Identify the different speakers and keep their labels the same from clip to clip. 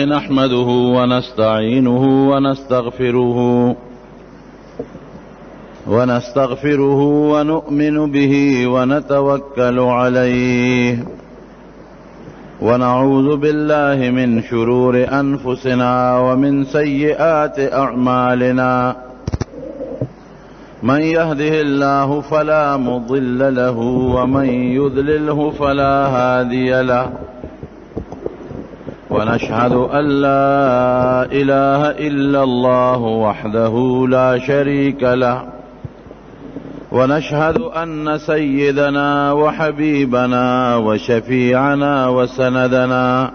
Speaker 1: الله نحمده ونستعينه ونستغفره ونؤمن به ونتوكل عليه ونعوذ بالله من شرور أنفسنا ومن سيئات أعمالنا من يهده الله فلا مضل له ومن يضلله فلا هادي له ونشهد أن لا إله إلا الله وحده لا شريك له ونشهد أن سيدنا وحبيبنا وشفيعنا وسندنا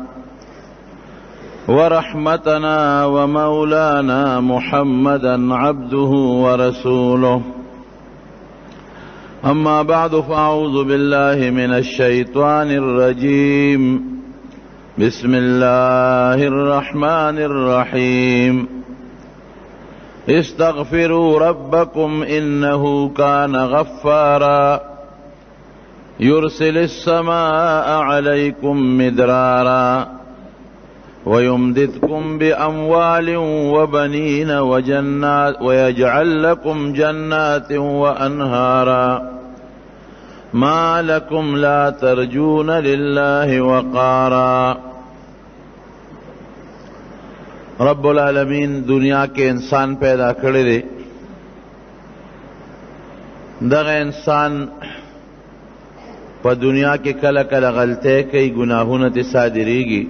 Speaker 1: ورحمتنا ومولانا محمدا عبده ورسوله أما بعد فأعوذ بالله من الشيطان الرجيم بسم الله الرحمن الرحيم استغفروا ربكم إنه كان غفارا يرسل السماء عليكم مدرارا ويمددكم بأموال وبنين وجنات ويجعل لكم جنات وأنهارا ما لكم لا ترجون لله وقارا. رب العالمین دنیا کے انسان پیدا کړی دی. دغه انسان په دنیا کې کله کله غلطۍ کوي، ګناهونه ته صادریږي.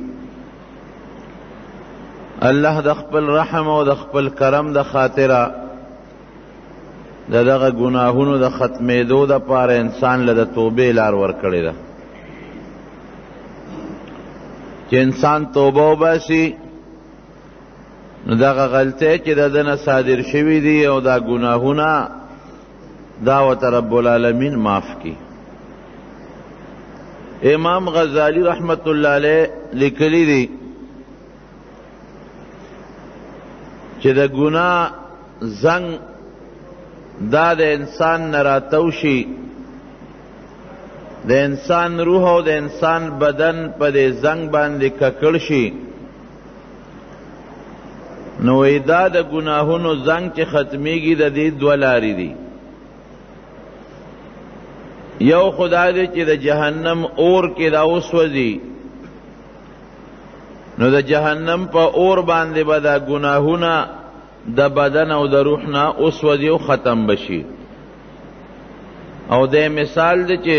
Speaker 1: الله د خپل رحم او د خپل کرم د خاطره دغه ګناهونو د ختمېدو دپاره انسان له د توبې لار ورکړې ده چې انسان توبه وباسي نو دغه غلطۍ چې د ده نه صادر شوي دي او دا ګناهونه دا ورته رب العالمین معاف کړي. امام غزالی رحمت الله علیه لیکلی دي چې د ګناه زنګ دا د انسان نه راتاو شي، د انسان روح او د انسان بدن په دې زنګ باندې ککړ شي، نو دا د ګناهونو زنګ چې ختمیږي د دې دوه لارې دي. یو خدا دی چې د جهنم اور کې دا وسوځي، نو د جهنم په اور باندې به دا ګناهونه د بدن او د روح نه وسوځي او ختم بشي. او د مثال دی چې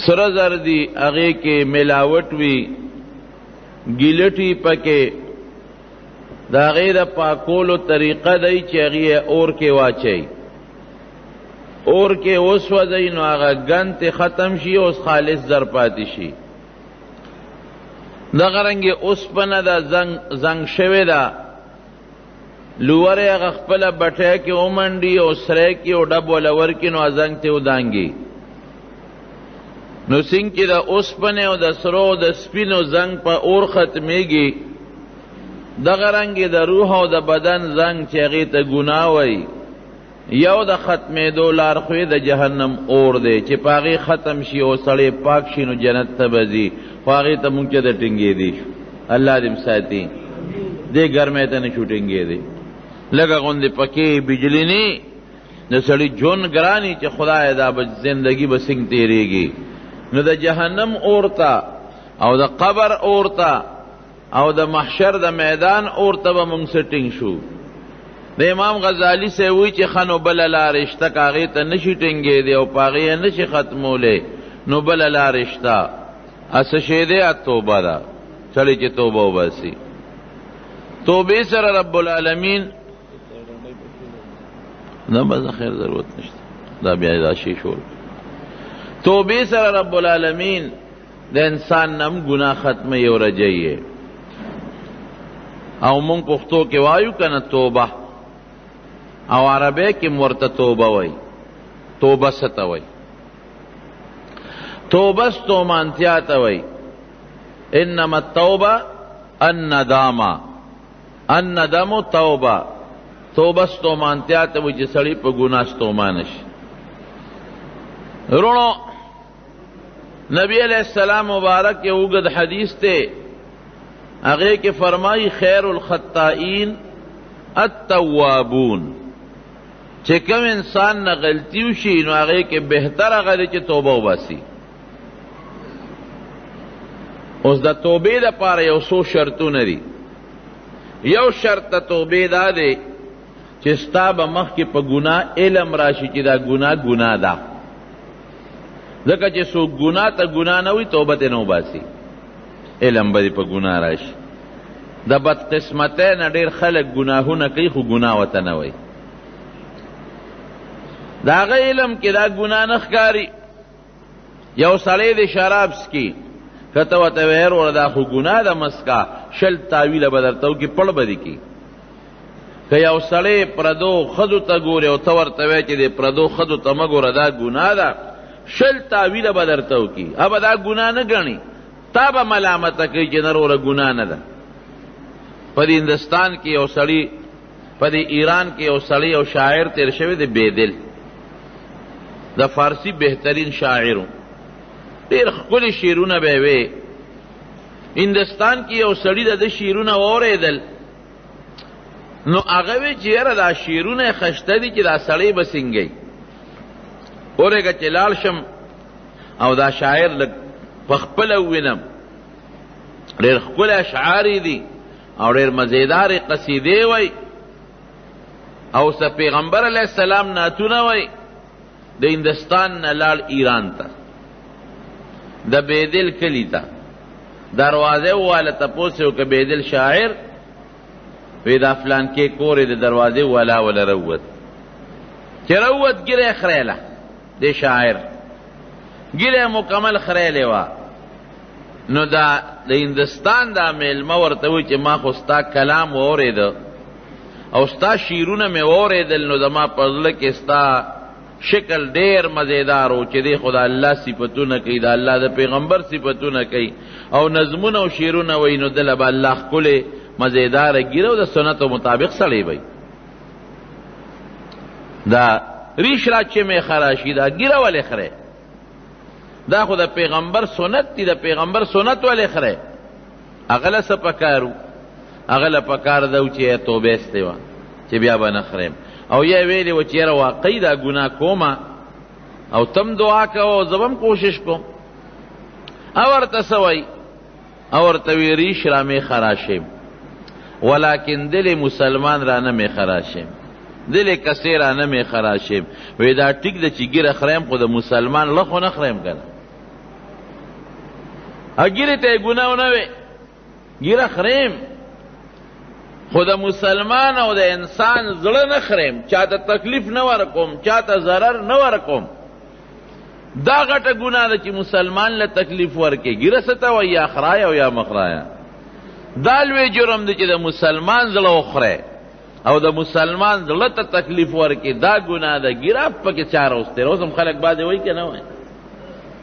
Speaker 1: سره زر دی هغې کې ملاوټ وي، ګیلټي پکې، د هغې د پاکولو طریقه دی چې هغې اور کې واچوي، اور کې وسوځوي نو هغه ګند ختم شي، اوس خالص زر پاتې شي. دغه رنګې اوسپنه ده زنګ شوې ده، لوړې هغه خپله بټۍ کې ومنډي او سری کې او ډب وله ورکړي نو زنګ ته ودانګي. نو څنګه چې د اوسپنې او د سرو او د سپینو زنګ په اور ختمېږي، دغه رنګې د روح او د بدن زنګ چې هغې ته ګناه وایي، یو د ختمېدو لار خو د جهنم اور دی چې په هغې ختم شي او سړی پاک شي نو جنت ته به ځي، خو هغې ته مونږ چې د ټینګېدی شو. الله دې ساتي، دې ګرمۍ ته نه شو ټینګېدی. لږه غوندې پکې بجلي نه د سړي جون ګراني چې خدای دا به زندګي به څنګه تېرېږي. نو د جهنم اور ته او د قبر اور ته او د محشر د میدان اور ته به مونږ سټینګ شو. د امام غزالی سے وی چې خنو بل لارې شته که هغې ته نشي ټینګېدی او په هغې یې نشي ختمولی نو بل لارې شته. څه شی دی؟ توبه ده. سړی چې توبه وباسي، توبې سره رب العالمین نه بس خیر ضرورت نشته، دا بیا دا شی شول. توبې سره رب العالمین د انسان نم ګناه ختموي او رجوي. او مونږ پښتو کې وایو کنه توبه، او عربی کې ورته توبه وای. توبه څه ته وای؟ توبه ستومانتیا ته وای. انما التوبه الندامه، الندم توبه. توبه ستومانتیا ته وای چې سړی په ګناه ستومان شي. رونو نبی علیہ السلام مبارک یو اوږد حدیث ته هغه کې فرمایي خیر الخطائین التوابون، چې کوم انسان نه غلطي وشي نو هغه کې بهتر هغه دی چې توبه وباسي. اوس د توبې دپاره یو څو شرطونه دي. یو شرط د توبې دا دی چې ستا به مخکې په ګناه علم راشي چې دا ګناه ده، ځکه چې څوک ګناه ته ګناه نه وي توبه ترې نه وباسي، علم به دې په ګناه راشي. د بدقسمتۍ نه ډېر خلک ګناهونه کوي خو ګناه ورته نه وایي. د هغه علم کې دا ګناه نه ښکاري. یو سړی د شراب څکي، که ته ورته وایې وروره دا خو ګناه ده مسکه، 20 تاویله به درته وکړي، پړ به دې کړي. که یو سړی پردو ښځو ته ګوري او ته ورته وایې چې د پردو ښځو ته مه ګوره دا ګناه ده، 20 تاویله به درته وکړي، هغه به دا ګناه نه ګڼي، تا به ملامته کوي چې نه وروره ګناه نه ده. په دې هندوستان کې یو سړي، په دې ایران کې یو سړی یو شاعر تیر شوی دی بیدل، د فارسی بهترین شاعرو، ډېر ښکلي شعرونه به یې وی. هندوستان کې یو سړي د ده شعرونه واورېدل نو هغه وی چې یاره دا شعرونه یې خشته دي چې دا سړی به څنګه اورېږه چې لاړ شم او دا شاعر لږ په خپله ووینم. ډېر ښکلي اشعار یې دي او ډېر مزیدارې قصیدې وی او څه پیغمبر علیه السلام نعتونه وی. د هندوستان نه لاړ ایران ته، د بیدل کلي ته، دروازه والا تپوس یې وکړه بیدل شاعر، وی دا فلانکې کور یې د دروازې والا وله روت، چې روت ګیره یې خریله د شاعر، ګیره یې مکمل خریلې وه. نو دا د هندوستان دا میلمه ورته وی چې ما خو ستا کلام واورېده او ستا شعرونه مې واورېدل، نو زما په زړه کې ستا شکل ډیر مزیدار و چې دی خو د الله صفتونه کوي، د الله د پیغمبر صفتونه کوي او نظمونه او شعرونه وایي، نو دله به الله ښکلې مزیداره ګیره او د سنتو مطابق سړی وی. دا ریش را چې مې خراشي دا ګیره ولې خره؟ دا خو د پیغمبر سنت دی، د پیغمبر سنت ولې خره؟ هغه له څه پکار و؟ هغه له پکار ده چې توبه استې وه چې بیا به نه خریم، او یا ویلی و چې یاره واقعي دا ګناه کومه او تم دعا کوه او زه به هم کوشش کوم. او ورته څه وایي؟ او ورته وی ریش را مې خراشیم ولیکن دل مسلمان را نه مې خراشیم، دل کسې را نه مې خراشیم. وی دا ټیک ده چې ګیره خریم خو د مسلمان له خو نه خریم که نه، ګیرې ته یې ګناه نه وی، ګیره خریم خو د مسلمان او د انسان زړه نه خریم، چاته تکلیف نه ورکوم، چاته ضرر نه ورکوم. دا غټه ګناه ده چې مسلمان له تکلیف ورکې. ګیره څه ته وایي؟ یا خرایا او یا مخرایا. دا لوی جرم دی چې د مسلمان زړه وخوری او د مسلمان زړه ته تکلیف ورکې، دا ګناه ده. ګیره پکې چا راوستې ده؟ اوس هم خلک بعضې وایي که نه وایي؟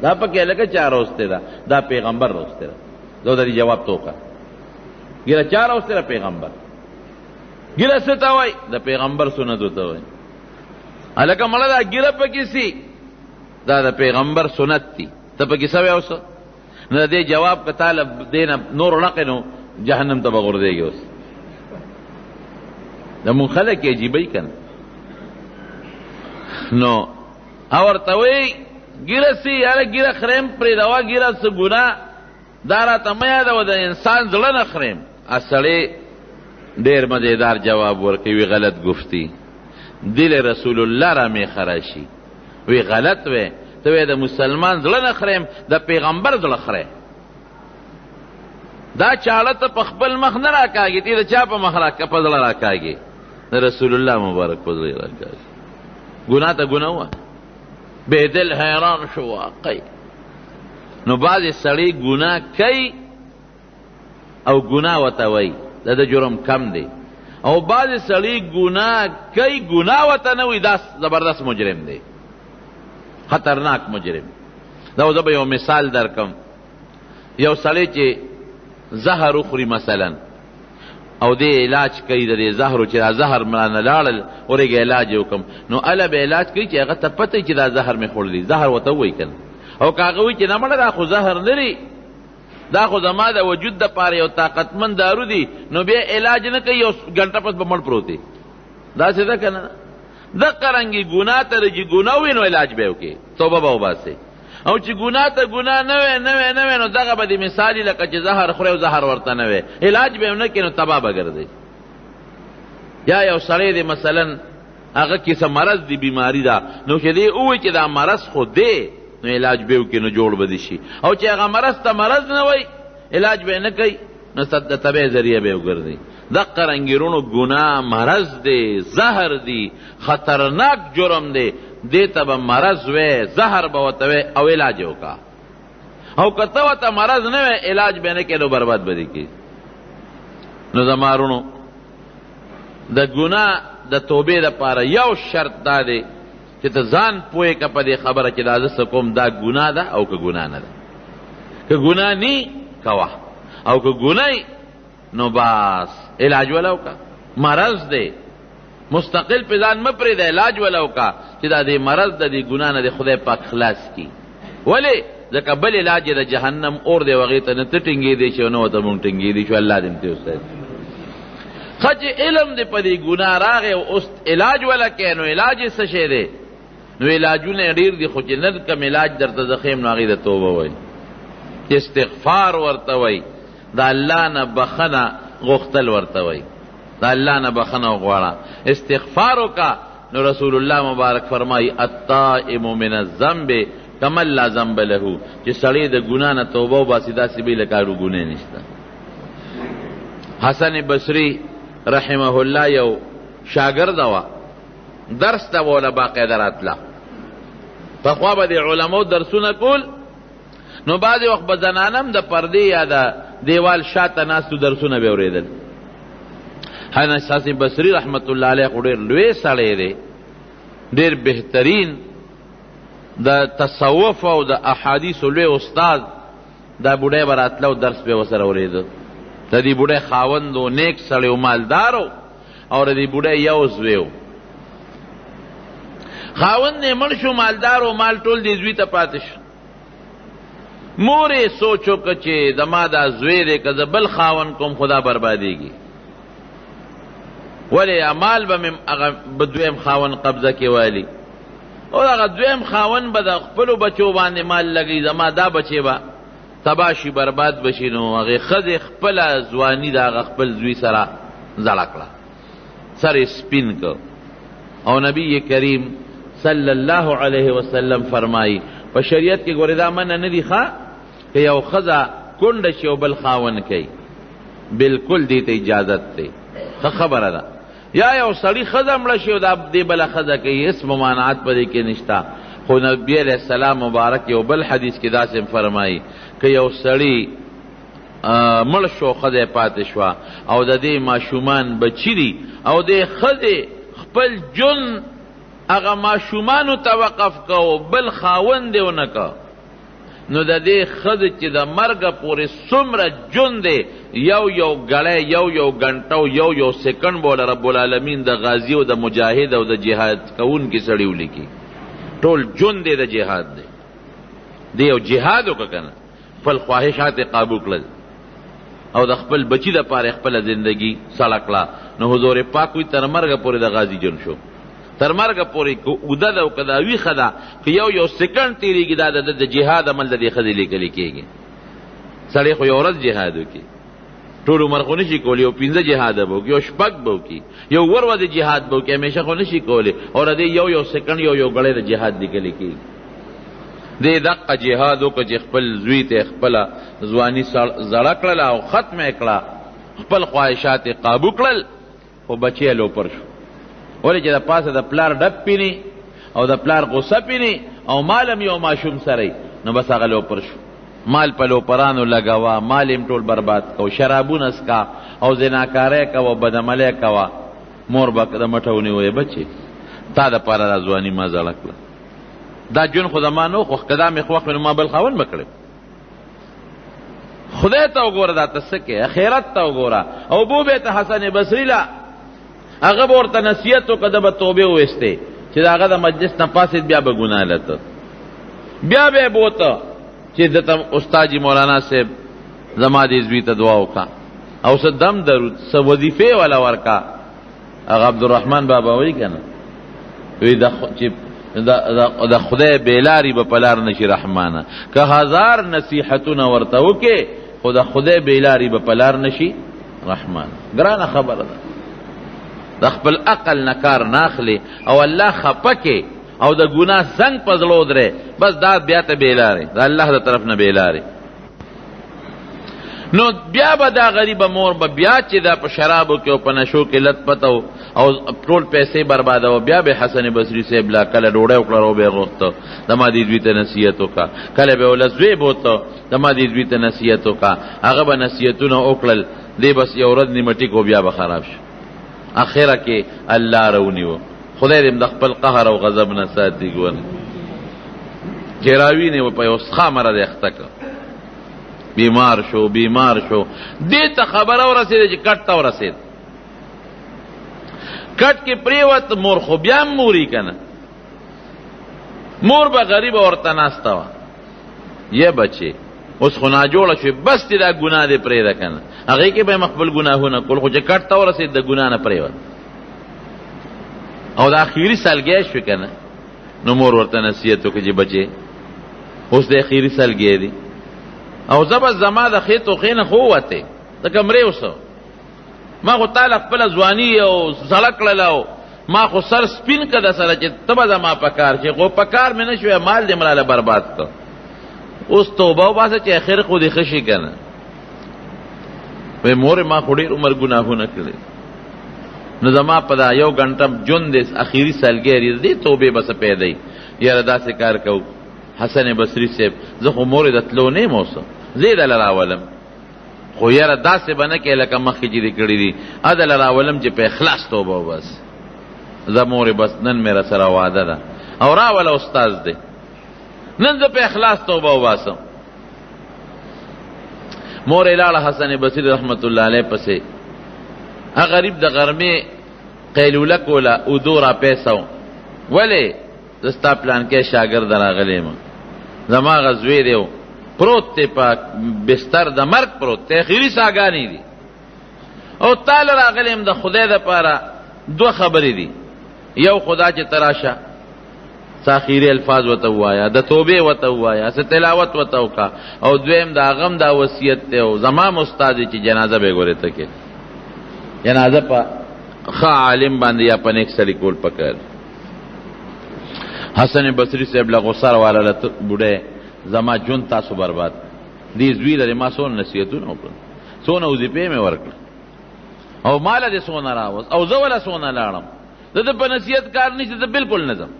Speaker 1: دا پکې لکه چا راوستې ده؟ دا پیغمبر راوستې ده. زه د دې جواب تو که ګیره چا راوستې ده؟ پیغمبر. ګیره څه ته وایي؟ د پیغمبر سنتو ته وایي. هلکه مړه دا ګیره پکې سي، دا د پیغمبر سنت دی، ته پکې څه وایې اوس؟ نو د دې جواب که تا له دې نه نور ړقې نو جهنم ته به غورځېږي. اوس زمونږ خلک یې عجیبه که نه؟ نو او ورته وایي ګیره سي، یاره ګیره خریم پرېږدوه، ګیره څه ګناه دا راته مه یادوه، د انسان زړه نه خریم. سړی ډیر مزیدار جواب ورکوي، غلط گفتی، دل رسول الله را می خراشی. وی غلط وی، تو وی د مسلمان زړه نه خریم، د پیغمبر زړه خره. دا چاړه ته په خپل مخ نه راکاږي، تی د چا په مخ په زړه راکاږي؟ د رسول الله مبارک په زړه راکاږي. ګناه ته ګناه وه. بیدل حیران شو واقعي. نو بعضې سړی ګناه کوي او ګناه ورته وایي، دا د جرم کم دی. او بعضې سړی ګناه کوي ګناه ورته نه وایي، دا زبردست مجرم دی، خطرناک مجرم. دا زه به یو مثال درکم. یو سړی چې زهر وخوري مثلا او دې علاج کوي د دې زهرو، چې دا زهر مرانه لاړل ورېږه علاج یې وکړم، نو هله به علاج کوي چې هغه ته پته چې دا زهر مې خوړلی، زهر ورته ووایي که نه. او که هغه وایي چې نه مړه دا خو زهر نه دی، دا خو زما د وجود د پاره یو طاقتمند دارو دی، نو بیا علاج نه کوي، یو ګنټه پس به مړ پروت دی. داسې ده که نه؟ دقه رنګې ګناه ته چې ګناه وي نو علاج به یې وکړي، توبه به وباسئ. او چې ګناه ته ګناه نه وی نو دغه به د مثالي لکه چې زهر خوري او زهر ورته نه وی، علاج به یې ونه کړي نو تباه به ګرځي. یا یو سړی دی مثلا هغه کې څه مرض دی، بیماری ده، نو چې دی ووایي چې دا مرض خو دی نو علاج به وکړي نو جوړ به دي شي. او چې هغه مرض ته مرض نه وی علاج به یې نه کوي نو د تبې ذریعه به یې وګرځي. دقه رنګې رونو ګناه مرض دی، زهر دی، خطرناک جرم دی، دې ته به مرض وی، زهر به ورته وی او علاج یې وکړه. او که ته ورته مرض نه وی علاج به یې نه کړي نو برباد به دې کړي. نو زما رونو د ګناه د توبې دپاره یو شرط دا دی چې ته ځان پوهې که په دې خبره چې دا زه څه کوم دا ګناه ده او که ګناه نه ده. که ګناه نی کوه، او که ګناه نو باس علاج ولا وکړه. مرض دی مستقل په ځان مه پرېږده، علاج ولا وکړه چې دا دې مرض د دې ګناه نه دی خدای پاک خلاص کړي. ولې؟ ځکه بل علاج یې د جهنم اور دی، هغې ته نه ته ټینګېدی شي او نه ورته مونږ ټینګېدی شو. الله دې امتې استاد ښه چې علم دې په دې ګناه راغی او اوس علاج ولا کوې نو علاج یې څه شی دی؟ نو علاجونه ډېر دي، خو چې نه کم علاج درته زه ښیم نو هغې د توبه وایي، استغفار ورته وایي، د الله نه بخنه غوښتل ورته وایي، د الله نه بخنه وغواړه، استغفار وکړه. نو رسول الله مبارک فرمایي الطائم من الذنب کمن لا ذنب له، چې سړی د ګناه نه توبه وباسي داسې به لکه اړو ګناه نشته. حسن بصري رحمه الله یو شاګرده وه، درس ته وله باقاعده راتله. پخوا به د علماو درسونه کول، نو بعضې وخت به زنانم د پردې یا د دیوال شاته ناستو درسونه به اورېدل. حسن بصري رحمت الله علیه خو ډېر لوی سړی دی، ډېر بهترین د تصوف او د احادیثو لوی استاد. دا بوډۍ به راتله او درس به ورسره اورېده. د دې بوډۍ خاوند و، نیک سړی و، مالدار و، او د دې بوډۍ یو زوی و. خاوند یې مړ شو، مالدار و، مال ټول دې زوی ته پاتې شو. مور یې سوچ وکړه چې زما دا زوی دی که زه بل خاوند کوم خدا بربادېږي. ولې مال به مې هغه به دویم خاوند قبضه کې والي، او هغه دویم خاوند به د خپلو بچو باندې مال لګوي، زما دا بچې به تباه شي، برباد بشي. نو هغې ښځې خپله ځواني د هغه خپل زوی سره زړه کړه، سر یې سپین کړ. او نبی کریم صلی الله علیه وسلم فرمایي په شریعت کې ګورې دا منع نه دي ښه که یو ښځه کونډه شي او بل خاوند کوي، بلکل دې ته اجازت دی، ښه خبره ده. یا یو سړي ښځه مړه شي او دا دې بله ښځه کوي، هېڅ ممانعت په دې کې نشته. خو نبی علیہ السلام مبارک یو بل حدیث کې داسې فرمایي که یو سړی مړ شو ښځه پاتې شوه او د دې ماشومان بچي دي او دې ښځې خپل جون هغه ماشومانو ته وقف کو، بل خاوند یې ونه که، نو د دې ښځې چې د مرګه پورې څومره جون دی، یو ګړی یو ګنټه او یو سیکنډ به رب العالمین د غازی او د مجاهد او د جهاد کوونکي سړي ولیکي. ټول جون دی د جهاد دی. دی یو جهاد وکړه که نه، خپل خواهشات یې قابو کړل او د خپل بچي دپاره خپله زندګي سړه کړه. نو حضور پاک وایي تر مرګه پورې د غازي جون شو، تر مرګه پورې که اوده ده او که دا ویښه ده، که یو سیکنډ تېرېږي دا د جهاد عمل د دې ښځې لیکلی کېږي. سړی خو یو ورځ جهاد وکړي، ټول عمر خو نشي کولی، یو 15 جهاده به وکړي، یو 6 به وکړي، یو ورځې جهاد به وکړي، همیشه خو نشي کولی. او د دې یو سیکنډ یو غړی د جهاد لیکلی کېږي. دې دقه جهاد وکړه چې خپل زوی ته خپله ځواني زړه کړله او ختمه یې کړه، خپل خواهشات یې قابو کړل، خو بچی یې لوپر شو. ولې چې د پاسه د پلار ډب پینی او د پلار غصه پینی او مالم یو ماشوم سره، نو بس هغه لوپر شو. مال په لوپرانو لګوا، مال یې ټول برباد کو، شرابونه څکا او زناکاری کوه، بدعملی کوه. مور به د مټه ونیوی بچې تا دپاره دا ځواني ما زړه کړه، دا جون خو زما نه خوښ، که دا مې خوښ وي نو ما بل خاوند به کړی. خدای ته وګوره دا ته څه کوې، اخرت ته وګوره. او بوبې ته حسن بصري له هغه به ورته نصیحت وکړه، ده به توبې وویستې چې د هغه د مجلس نه پاسېد، بیا به ګناه لته، بیا به یې بوته چې دته استاد مولانا صاحب زما دې زوی ته دعا وکړه او څه دم درود څه وظیفې والا ورکا. هغه عبدالرحمن بابا وایي که نه وی د خدای بیلاری به پلار نشي رحمانه، که هزار نصیحتونه ورته وکې خو د خدای بیلاری به پلار نشي رحمانه. ګرانه خبره ده، د خپل عقل نه کار ناخلي او الله خفه کې او د ګناه زنګ په زړه ودرې، بس دا بیا ته بیلارې د الله د طرف نه بیلارې. نو بیا به دا غریبه مور به بیا چې دا په شرابو کې او په نشو کې لت پته او ټول پیسې بربادو، بیا به حسن بصري صاحب لا کله ډوډۍ وکړه او به غوښته د ما دې زوی ته نصیحت وکړه، کله به ولس زوی بوته د ما دې زوی ته نصیحت وکړه، هغه به نصیحتونه وکړل، دی بس یو ورځ نیمټي کو بیا به خراب شو. اخره کې الله رونیو، خدای دې د خپل قهر او غضب نه ساتي. ګور چې راوینې په یو ښه مرض اخته کړ، بیمار شو دې ته خبره ورسېده چې کټ ته ورسېد، کټ کې پریوت مور خو بیا موري کنه، مور به غریب ورته ناسته وه، یه بچې اوس خو ناجوړه شوې، بس دې دا ګناه دې پرېږده کنه، هغې کې به یې مخبل ګناهونه کول، خو چې کټ ته ورسېد د ګناه نه پرېوت او د اخیري سالګۍ شوې کنه. نو مور ورته نصیحت وکړه چې بچې اوس د اخیري سالګۍ دي او زه به زما د خې توخې نه خو ووتې د کمرې اوسه، ما خو تاله خپله ځواني او سړه کړله او ما خو سر سپین که د سره چې ته به زما په کار شي، خو په کار مې نه شوی، مال دې مراله برباد کړ. اوس توبه وباسه چې اخر خو دې ښه شي که نه. وی مورې ما خو ډېر عمر ګناهونه کړي، نو زما په دا یو ګنټه ژوند دی اخري سالګۍ دې توبې به څه پیدا یاره داسې کار کوو. حسن بصري صاحب زه خو مورې د تلو نه یم اوسه، زه یې دله راولم، خو یاره داسې به نه کې لکه مخکې چې دې کړي دي، ادله راولم چې په اخلاص توبه وباسي. زه مورې بس نن مې راسره وعده ده او راوله استاذ دی، نن زه په اخلاص توبه وباسم. مورې لاړه حسن بصري رحمت الله علیه پسې، هغه غریب د غرمې قیلوله کوله اودو را پیسه و، ولې زه ستا پلان کې شاګرد راغلی یم، زما هغه زوی دی پروت دی په بستر د مرګ پروت دی، اخري ساګانې دي او تاله راغلی یم د خدای دپاره دوه خبرې دي، یو خدا چې ته راشه څه اخري الفاظ ورته ووایه، د توبې ورته ووایه، څه تلاوت ورته وکړه، او دویم د هغه دا وصیت دی او زما استاد دی چې جنازه به یې ګورې ته کې، جنازه په ښه عالم باندې یا په نیک سړي کول پکار. حسن بصري صاحب له غوسه راواله بوډۍ زما ژوند تاسو برباد، دې زوی لرې ما څونه نصیحتونه وکړل، څونه وظیفې مې ورکړه او ماله دې څونه راوست او زه وله څونه لاړم، زه د په نصیحت کار نشته، زه بلکل نه ځم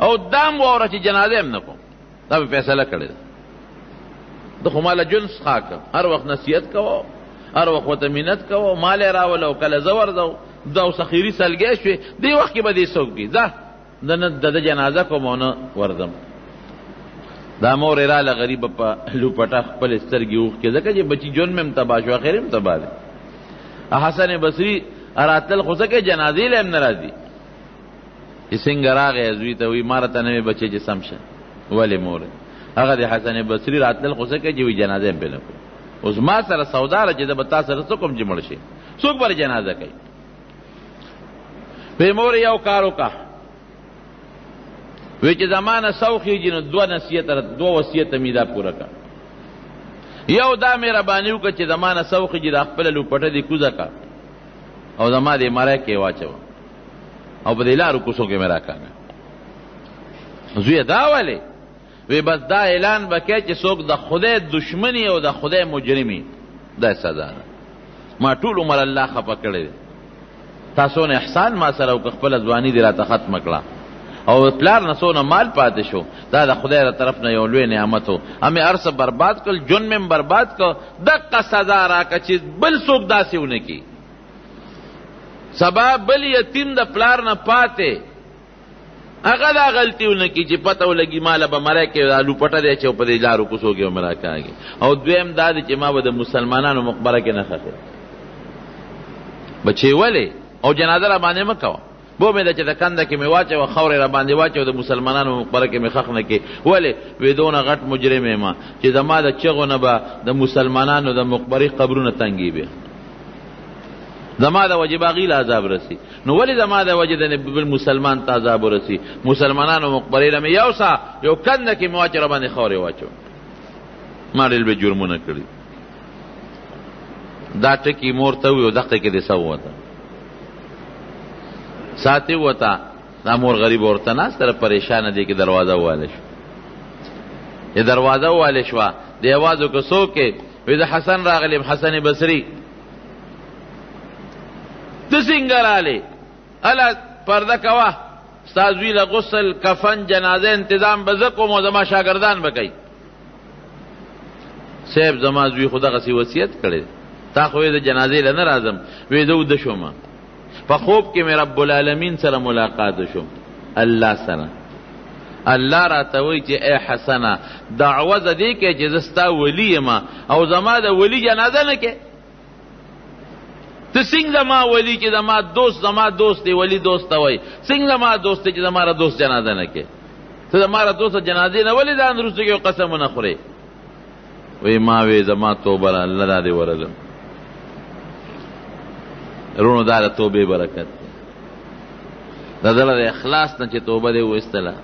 Speaker 1: او دام واوره چې جنازه هم نه کوم، دا مې فیصله کړې ده. ده خو ماله ژوند څښا کړ، هر وخت نصیحت کوه، هر وخت ورته مینت کوه، مال یې راوله او کله زه ورځو دا اوس اخري سالګۍ شوې، دې وخت کې به دې څوک دي، ځه د جنازه کوم او نه ورځم. دا مور یې راله غریبه په لوپټه خپلې سترګې اوښکې، ځکه چې بچي ژوند مې هم تباه شو، اخر هم تباه دی. حسن بصري راتل خو ځکه جنازې له هم نه راځي، چې څنګه راغی زوی ته وایي ما راته نوې بچی چې سم شه، ولې مورې هغه د حسن بصري راتلل خو ځکه چې وایي جنازه هم پرې نه کړو. اوس ما سره سودا ده چې زه به تا سره څوک هم چې مړ شي، څوک به جنازه کوي. وی مورې یو کار وکړه، وی چې زمانه سو خېږي نو دوه وصیت مې دا پوره کړه. یو دا مهرباني وکړه چې زمانه سو خېږي دا خپله لوپټه دې کوزه کړه او زما دې مری کې واچوه او په دې لارو کوڅو کې مې راکاږه. زویه دا ولې؟ وی بس دا اعلان به کوې چې څوک د خدای دشمني او د خدای مجرمي، دا سزا ده. ما ټول عمر الله خفه کړی دی، تاسو نه احسان ما سره وکړه، خپله ځواني دې راته ختمه کړه او پلار نه څونه مال پاتې شو، دا د خدای له طرف نه یو لوی نعمت و، همې هر څه برباد کړل، ژوند مې برباد کړ، دقه سزا راکړه چې بل څوک داسې ونه کړي. سبا بل یتیم د پلار نه پاتې هغه دا غلطي ونه کړي چې پته ولګي ماله به مری کې دا لوپټه دی چې په دې لارو کوڅو کې به مې راکاږي. او دویم دا دی چې ما به د مسلمانانو مقبره کې نه خښې بچې ولې او جنازه را باندې مه کوه، بو مې د چې د کنده کې مې واچوه خاورې را باندې واچوه د مسلمانانو مقبره کې مې خښ نه کې. ولې وې دونه غټ مجرم یم چې زما د چغو نه به د مسلمانانو د مقبرې قبرونه تنګي بیا زما د وجه باغی له عذاب رسی. نو ولې زما د وجه د بل مسلمان ته عذاب ورسی؟ مسلمانانو مقبرې له مې یو کنده کې مې واچوه را باندې خاورې واچوه. ما ډېر به جرمونه کړي. دا ټکي مور ته وي او دقه کې دې څه ووته ساتې وته. دا مور غریب ورته ناست سره پریشانه دی کې دروازه وواله شو. چې دروازه وواله شوه د اواز وکړه څوک یې؟ وایي د حسن راغلی حسن بصري. ته څنګه رالې؟ هله پرده کوه ستا زوی له غسل کفن جنازه انتظام به زه کوم او زما شاګردان به کوي. صاحب زما زوی خو دغسې وصیت کړی تا خو د جنازې له نه راځم. وی زه وده شوم په خوب کې مې رب العالمین سره ملاقات شوم الله سره. الله راته وایي چې ای حسنه دعوه زه دې کې چې زه ستا ولی یم او زما د ولی جنازه نه کې. ته څنګه زما ولی چې زما دوست دی ولی دوست ته وایي څنګه زما دوست دی چې زما را دوست جنازه نه کې. ته زما را دوست جنازې نه ولې ځان وروسته کې قسمونه خورې؟ وی ما وی زما توبه را الله دا دې ورلم. رونو دا د توبې برکت دی. د زړه د اخلاص نه چې توبه دې وایستله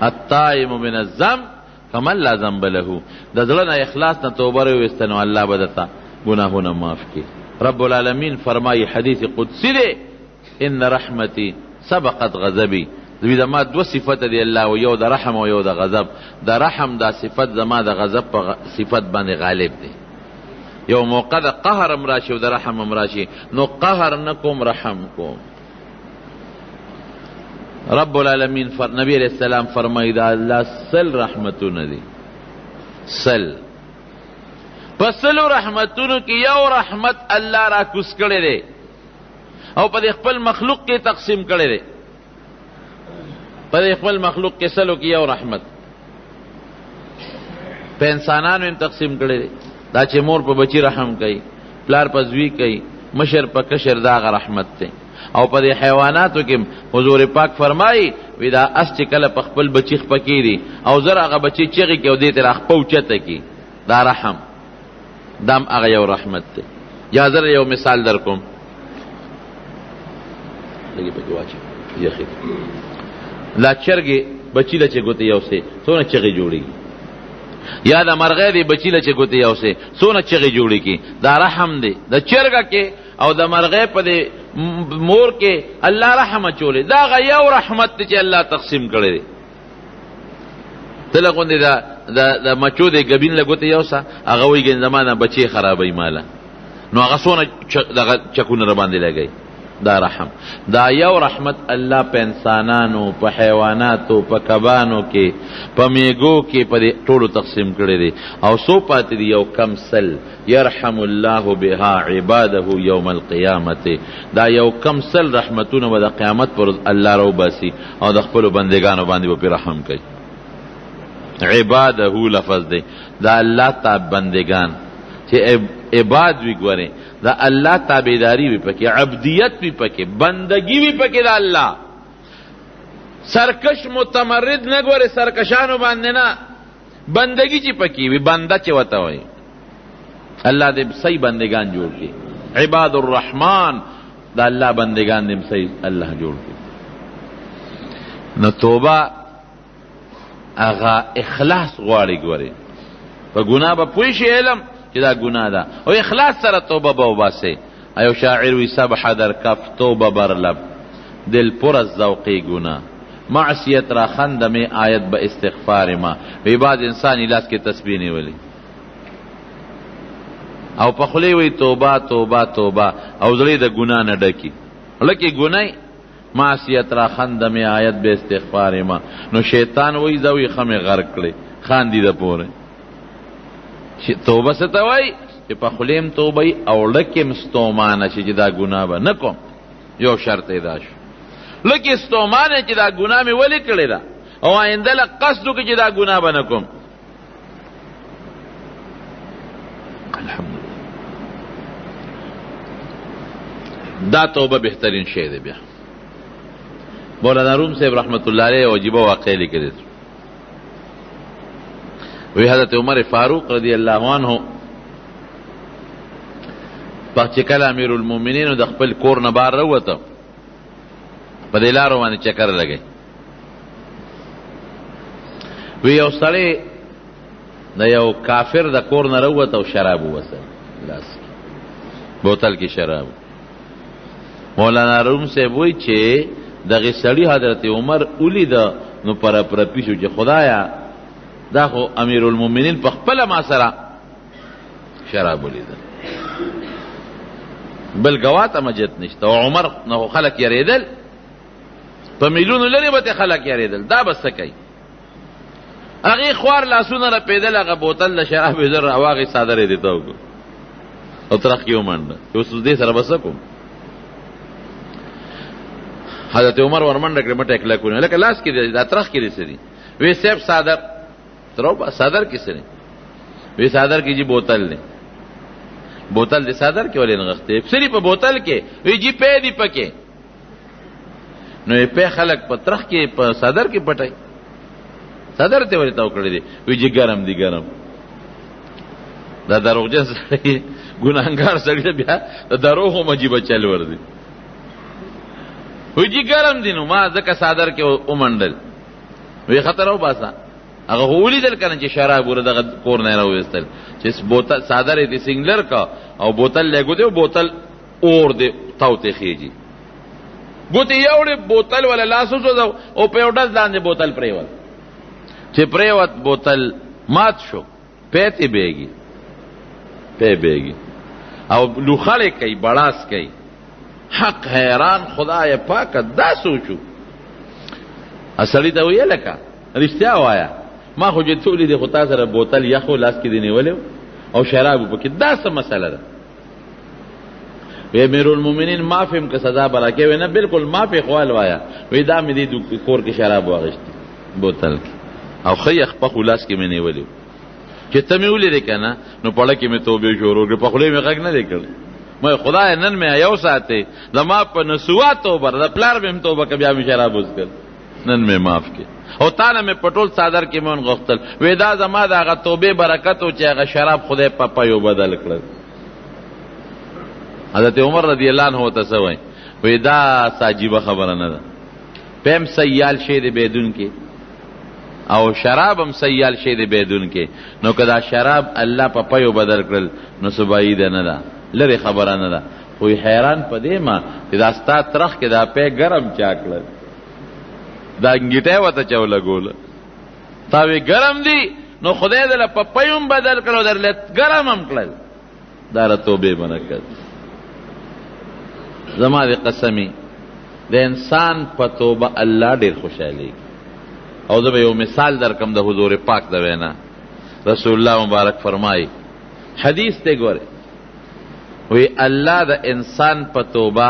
Speaker 1: التائب من الذنب کمن لا ذنب له. د زړه نه اخلاص نه توبه وایسته نو الله به درته ګناهونه معاف کړي. رب العالمین فرمایي حدیث قدسی دی ان رحمتي سبقت غضبي. زما دو صفت دی الله و یو د رحم او یو د غضب. د رحم دا صفت زما د غضب په صفت باندې غالب دی. یو موقع د قهر امراشي او د رحم امراشي نو قهر نکوم رحم کوم. رب العالمین نبی علیہ السلام فرمایي دا الله سل رحمتونه دي. سل پسلو رحمتونو کې یو رحمت الله را کوس کړی دی او په خپل مخلوق کې تقسیم کړی دی. په خپل مخلوق کې سلو کې یو رحمت په انسانانو هم تقسیم کړی دی. دا چې مور په بچی رحم کوي پلار په زوی کوي مشر په کشر دا غ رحمت دی. او په حیواناتو کې حضور پاک فرمایي وی دا اس چې کله په خپل بچی خپکی دي او زر هغه بچی چغې کې او دې تر خپو چته کی دا رحم دام هغه یو رحمت دی. یا زر یو مثال در کوم لګي په واچي یخي لا چرګي بچی له چې ګوتې یو سه څونه چغې جوړي یا د مرغې دی بچی له چې ګوتې یو سه څونه چغې جوړي کی دا رحم دی. د چرګه کې او د مرغې په دې مور کې الله رحمت چولې دا غ یو رحمت چې الله تقسیم کړی دی. تلغون دی د مچو دی ګبین له ګوتې یو سه هغه وایي ګن زمانه بچي خرابوي مالا نو هغه څونه دغه چکونه را باندې لګي. دا رحم دا یو رحمت الله په انسانانو په حیواناتو په کبانو کې په میګو کې په ټولو تقسیم کړی دی. او سو پاتې دی یو کم سل يرحم الله بها عباده یوم القیامت. دا یو کم سل رحمتونه به د قیامت پر الله رو باسي او د خپل بندگانو باندې به رحم کوي. عباده لفظ دی دا الله تعالی بندگان چې عباد وی ګوره دا الله تابعداري وی پکې عبدیت وی پکې بندگی وی پکې دا الله سرکش متمرد نه ګوره سرکشانو باندې نه بندگی چې پکې وی بنده چې وته وي. الله دې صحیح بندگان جوړ کړي. عباد الرحمن دا الله بندگان دې صحیح الله جوړ کړي. نو توبه هغه اخلاص غواړي ګوره په ګناه به پوه شي علم چې دا ګناه ده او اخلاص سره توبه به وباسي. ایو شاعر وی سبح در کف توبه بر لب دل پر از ذوقی گناه معصیت را خندم آیت به استغفار ما. وی بعض انسانی لاس کې تسبیح نیولي او په خولې وی توبه توبه توبه او زړه د ګناه نه ډکی لکه ګناه معصیت را خندم آیت به استغفار ما. نو شیطان وی زوی خمه غرق کړي خاندي د پوره توبه څه ته وایي چې په خولیم توبه او لکه مستومانه شي چې دا ګناه به نه کوم. یو شرط یې دا شو لکه ستومانه چې دا ګناه مې ولې کړې ده او آینده له قصد وکړي چې دا ګناه به نه کوم. الحمدلله دا توبه بهترین شی دی. بیا مولانا روم صاحب رحمت الله علیه عجیبه واقعه لیکلی وی حضرت عمر فاروق رضی الله عنه په چې کله امیر المؤمنین د خپل کور نه بار راووته په دې لارو باندې چکر لګی وی یو سړی د یو کافر د کور نه راووته او شراب ووسه لاس بوتل کې شراب مولانا روم صاحب وی چې دغه سړی حضرت عمر ولید نو پر پیشو چې خدایا دا خو امیر المؤمنین په خپل ما سره شراب ولید بل گواته مجد نشته او عمر نو خلق یریدل په میلیونو لري به خلق یریدل دا بس کوي هغه خوار لاسونه را پیدل هغه بوتل شراب زر واغې صادره دي ته او ترخ کیو منډه یو څه دې سره بس کوم حضرت عمر ورمنډه کړه مټه اکلا کونه لکه لاس کې دا ترخ کې سړي وی سیب صادر ترو صادر کې سړي وی صادر کې جی بوتل نه بوتل دې صادر کې ولې نغخته سړي په بوتل کې وی جی په دی پکې نو په خلق په ترخ کې په صادر کې پټای صادر ته ورته وکړي دي وی جی ګرم دي ګرم دا دروغجن سړي ګناهګار سړي بیا دا دروغ مجيبه چل ور دي وی جی ګرم دي نو ما ځکه صادر کې اومندل وی خطر او باسا هغه ولیدل کنه چې شراب ور دغه کور نه راوستل چې بوتل صادر دې سنگلر کا او بوتل لګو دی بوتل اور دې تاوته خيږي ګوت یوړې بوتل ولا لاسو او په وډل باندې بوتل پریوت چې پریوت بوتل مات شو پېتی بیگی پې بیگی او لوخړې کوي بڑاس کوي حق حیران خدای پاک دا سوچو اصلي ته ویل کا رښتیا وایا ما خو چې ټولې د خطا سره بوتل یخو لاس کې دی نیولې او شراب پکې دا څه مسله ده وی امیر المؤمنین معافیم که سزا براکه وی نه بالکل معافی خوال وایا وی دا مې دې کور کې شراب واغشتي بوتل کې او خیخ په خلاص کې مې نیولې چې ته مې ولې کنه نو پړه کې مې توبه شروع کړ په خله مې غږ نه وکړ مې خدای نن مې یو ساته زما په نسوا توبه د پلار مې توبه ک بیا مې شراب وسکل نن مې معاف کړ او تعالی مې پټول صادر کې مون غختل وی دا زما د هغه توبه برکت او چې هغه شراب خدای په پيو بدل کړ حضرت عمر رضی الله عنه ته سوای وی دا ساجيبه خبره نه ده پم سیال شه دې بدون کې او شراب هم سیال شه دې بدون کې نو کدا شراب الله په پيو بدل کړل نو سبعید نه ده لری خبره نه ده خو حیران پدې ما چې دا ستا ترخ کې دا په ګرم چا کړل دا انګیټه وته چول ګول تا وی ګرم دی نو خدای دې په پيوم بدل کړو درل ګرم هم کړل دا توبه برکت زما دې قسمی د انسان په توبه الله ډیر خوشالي او زه به یو مثال درکم د حضور پاک د وینا رسول الله مبارک فرمایي حدیث ته ګوره وی الله د انسان په توبه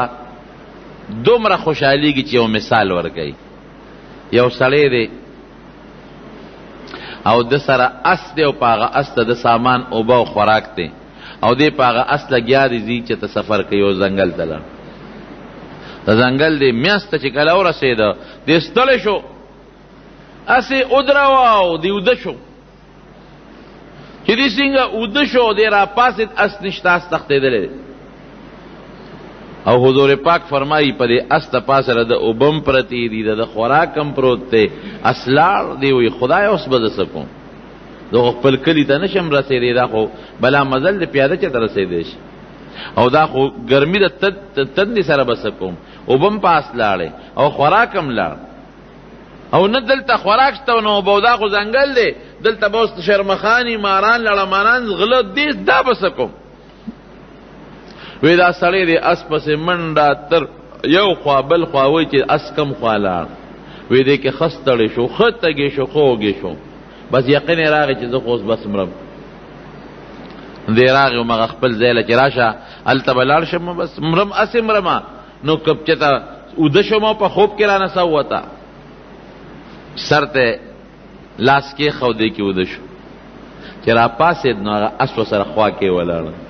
Speaker 1: دومره خوشاليږي چې یو مثال ورکړي یو سړی دی او د سره اس دی او پاغه اس د سامان او به خوراک دی او دی پاغه اس لګیا دی چې ته سفر کوي او ځنګل ته لاړ د ځنګل دی میاسته چې کله ورسېده د ستړی شو اسی ادراو دی ود شو چې دې څنګه ود شو دی را پاسید اس نشتا استختیدل او حضور پاک فرمایي په دې اس ته پاسره د اوبم پرتی دی د خوراکم پروت ته اسلار دی وی خدای اوس بد سکو دغه خپل کلی ته نشم رسیدي دا خو بلا مزل د پیاده چې تر رسیدي شي او دا خو ګرمي د تد سره بسکوم اوبم پاس لاړې او خوراکم لاړ او نه دلته خوراک شته نو بودا خو ځنګل دی دلته بوست شرمخانی ماران لړمانان غلط دي دا بسکوم وی دا سړی دی اس پسې منډه تر یو خوا بل خوا وی چې اس کم خوا لاړ وی دی کې خستړی شو خطګې شو خوږې شو بس یقین راغی چې زه خو اوس بس مرم دی راغی او مغه خپل ځای له چې راشه هلته به لاړ شم بس مرم اسې مرمه نو کب چېته اوده شم په خوب کې رانه سوته سر ته لاس کې خودې کې اوده شو چې را پاسېد نو هغه اس ورسره خوا کې ولاړه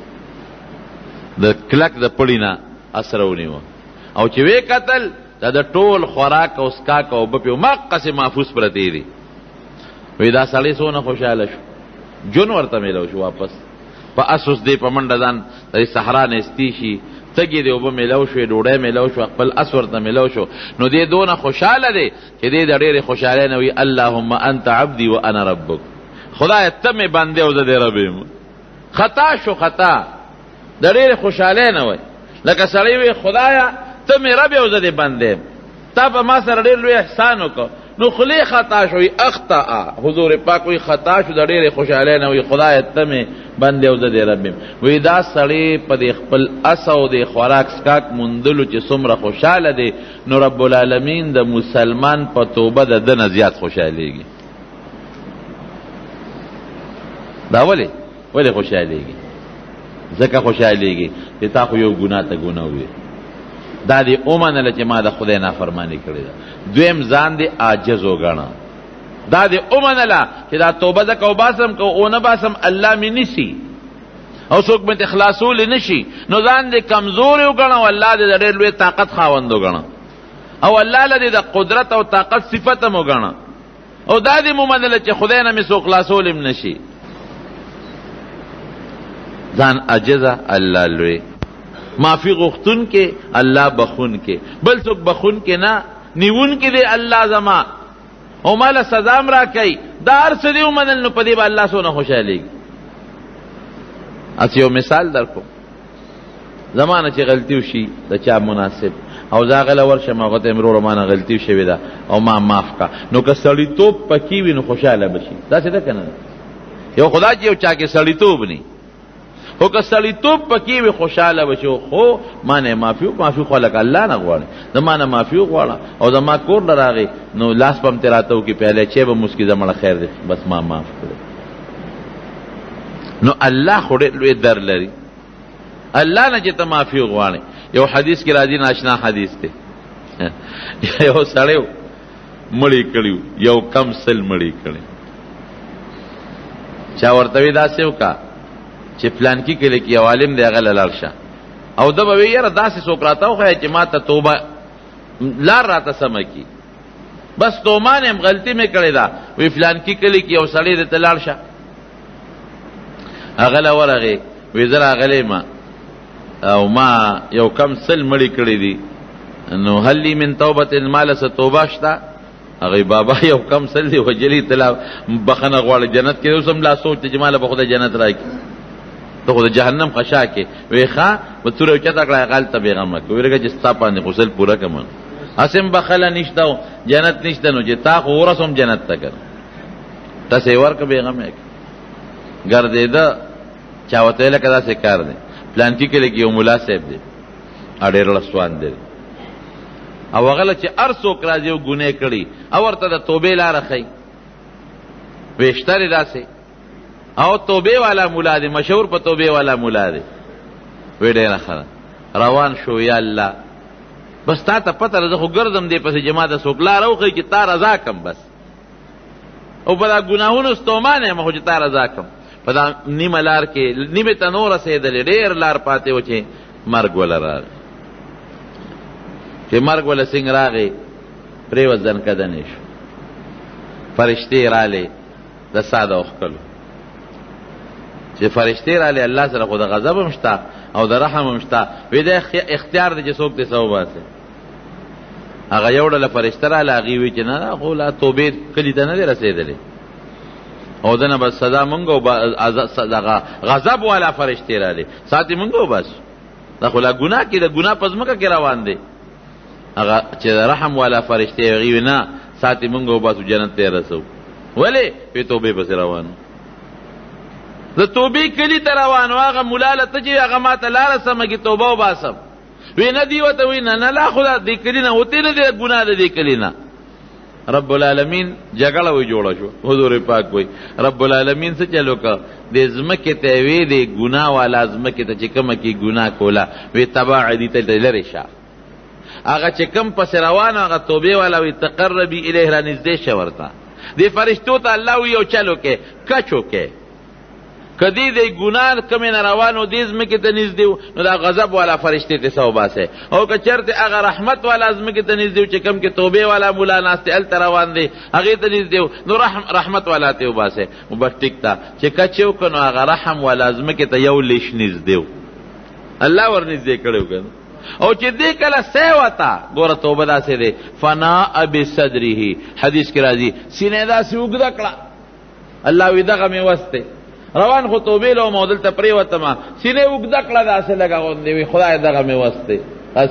Speaker 1: د کلک د پړی نه اثر ونیوه او چې وی قتل دا د ټول خوراک او سکاک او بپیو مقصې محفوظ پرتې دي. وی دا سړی څونه خوشحاله شو، جون ورته میلو شو واپس په اسوس دی په منډه ځان د صحرا نستی شي، تګې دی اوبه میلو شوې، ډوډۍ میلو شو، خپل اس ورته میلو شو. نو دی دونه خوشحاله دی چې دی د ډېرې خوشحالۍ نه وي اللهم انت عبدي وانا ربک، خدای ته مې بندې او زه دې رب یم. خطا شو، خطا د ډېرې خوشحالۍ نه وی، لکه سړی وي خدایا ته مې رب او زه دې بندې یم، تا په ما سره ډېر لوی احسان وکړ. نو خلی خطا شوی، اخطا، حضور پاک وی خطا شو د ډېرې خوشحالۍ نه وی خدای ته مې بندې او زه دې رب یم. وی دا سړی په دې خپل اس او د خوراک سکاک موندلو چې څومره خوشحاله دی، نو رب العالمین د مسلمان په توبه د ده نه زیات خوشحالېږي. دا ولې خوشحالېږي؟ ځکه خوشحالېږي چې تا خو یو ګناه ته ګناه وویل، دا دې ومنله چې ما د خدای نافرماني کړې ده. دویم ځان دې عاجز وګڼه، دا دې ومنله چې دا توبه ځکه وباسم که ونه باسم الله مې نیسي او څوک مې خلاصولی نشي. نو ځان دې کمزوري وګڼه او الله دې د ډېر لوی طاقت خاوند وګڼه او الله له دې د قدرت او طاقت صفت هم وګڼه او دا دې ومنله چې خدای نه مې څوک خلاصولی هم نشي. ځان عجزه الله لوی، معافی غختون کې الله بخون کې، بل څوک بخون کې نه، نیون کې دی الله زما او مالا سزام را کوي. دا هر څه دی ومنل نو په دې به الله څونه خوشحالېږي. اس یو مثال در کوم، زمانه چې غلطي وشي د چا مناسب او زه هغه له ورشم هغه ته وروره مانه غلطي شوې ده او ما معاف کا، نو که سړیتوب پکې وي نو خوشحاله بشي. داسې ده که نه؟ یو خدا چې یو چا کې سړیتوب نی خو که سړیتوب پکې وي خوشحاله بشو. خو ما نه معافي خو لکه الله نه غواړي، د ما نه معافي وغواړه او د ما کور له راغی نو لاس به هم ترې راته وکړي پهلی چې به مسکي زمړه خیر دی بس ما معاف کړی. نو الله خو ډېر لوی در لري، الله نه چې ته معافي وغواړې. یو حدیث کې راځي، ناشنا حدیث دی، یو سړی مړی کړي، یو کم سل مړی کړي، چا ورته وی داسې وکړه چې پلانکی کلی کې یو عالم دی هغه له لاړ شه او ده به وی یاره داسې څوک راته وښیه چې ما ته توبه لار راته سمه کي، بس تومان یم غلطي مې کړې ده. وی فلانکی کلی کې یو سړی دی ته لاړ شه. هغه له ورغې وی زه راغلی ما او ما یو کم سل مړي کړي دي، نو هل لی من توبة ما له څه توبه شته؟ هغه بابا یو کم سل دی وجلي تلا بخنه غواړي جنت کې، اوس هم لا سوچ چې ما له به خدای جنت راکړي، ته خو د جهنم خشا کې. وی ښه به توره اوچته کړه هغلته بېغمه که ویرګه چې ستا باندې غسل پوره کړم، هسې بخله نشته او جنت نشته، نو چې تا خو ورسوم جنت ته کړ تاسې یې ورکړه بېغمه یې ګرځېده. چا ورته ویله که داسې کار دی، پلانکي کلي کې یو ملا صاحب دی ډېر لسوان دی او هغه له چې هر څوک راځي او ګناه کړي او ورته د توبې لاره ښیي، ویشتر یې داسې او توبې والا مولا دی، مشهور په توبې والا مولا دی. وی ډېره ښه روان شو، یا الله بس تا ته پته ده زه خو ګرځم دې پسې چې ما ته څوک لاره وښیي چې تا رضا کړم بس، او په دا ګناهونو ستومان یم خو چې تا رضا کړم. په دا نیمه لار کې نیمې ته نو رسېدلې، ډېر لار پاتې و چې مرګ وله راغی. چې مرګ وله څنګه راغی پرېوت ځنکدنې شو، فرشتې رالې د ساده اوښکلو. چې فرشتې رالې الله سره خو د غضب هم شته او د رحم هم شته، وی دا اختیار دی چې څوک دې څه وباسي. هغه یو ډله فرشته راله، هغې وی چې نه خو لا توبې کلي ته نه دی رسېدلې او دنه بس سزا مونږ او دغه غضب والا فرشتې رالې ساتي مونږ وباسو. دا خو لا ګناه کې د ګناه په ځمکه کې روان دی. هغه چې رحم والا فرشتې هغې وی نه ساتي مونږ وباسو جنت ته یې رسو. ولې؟ وی توبې پسې روانو، د توبې کلي ته روان و. هغه ملا له ته چې هغه ما ته لاره سمه کړي توبه وباسم، وی نه دی ورته وی نه لا خو دې کلي نه وتې نه دی ګناه د دې کلي نه. رب العالمین جګړه وی جوړه شو. حضور پاک وی رب العالمین څه چلو که دې ځمکې ته وی دې ګناه والا ځمکې ته چې کومه کې ګناه کوله وی تباعدي ته لرې شه. هغه چې کوم پسې روان هغه توبې والا وی تقربي الیه را نږدې شه ورته. دې فرشتو ته الله وی یو چلو کې کچو کې کدی دی ګناه کمې نه روانو دې ځمکې ته نږدې و نو دا غضب والا فرشتې ته سو باسه، او که چېرته هغه رحمت والا ځمکې ته نږدې و چې کم کې توبې والا مولا ناست دی هلته روان دی هغې ته نږدې و نو رحمت والا ته وباسئ. بس ټیک ده چې کچې وکړو نو هغه رحم والا ځمکې ته یو لیش نږدې و، الله ور نږدې کړی و که نه. او چې دې کله سی وته ګوره توبه داسې دی فناء بصدره، حدیث کې راځي سینې داسې اوږده کړه، الله وی دغه مې وس دی روان خو توبې له مو دلته پرېوتمه سینې اوږده کړه داسې لږه غوندې وي خدای دغه مې وس دی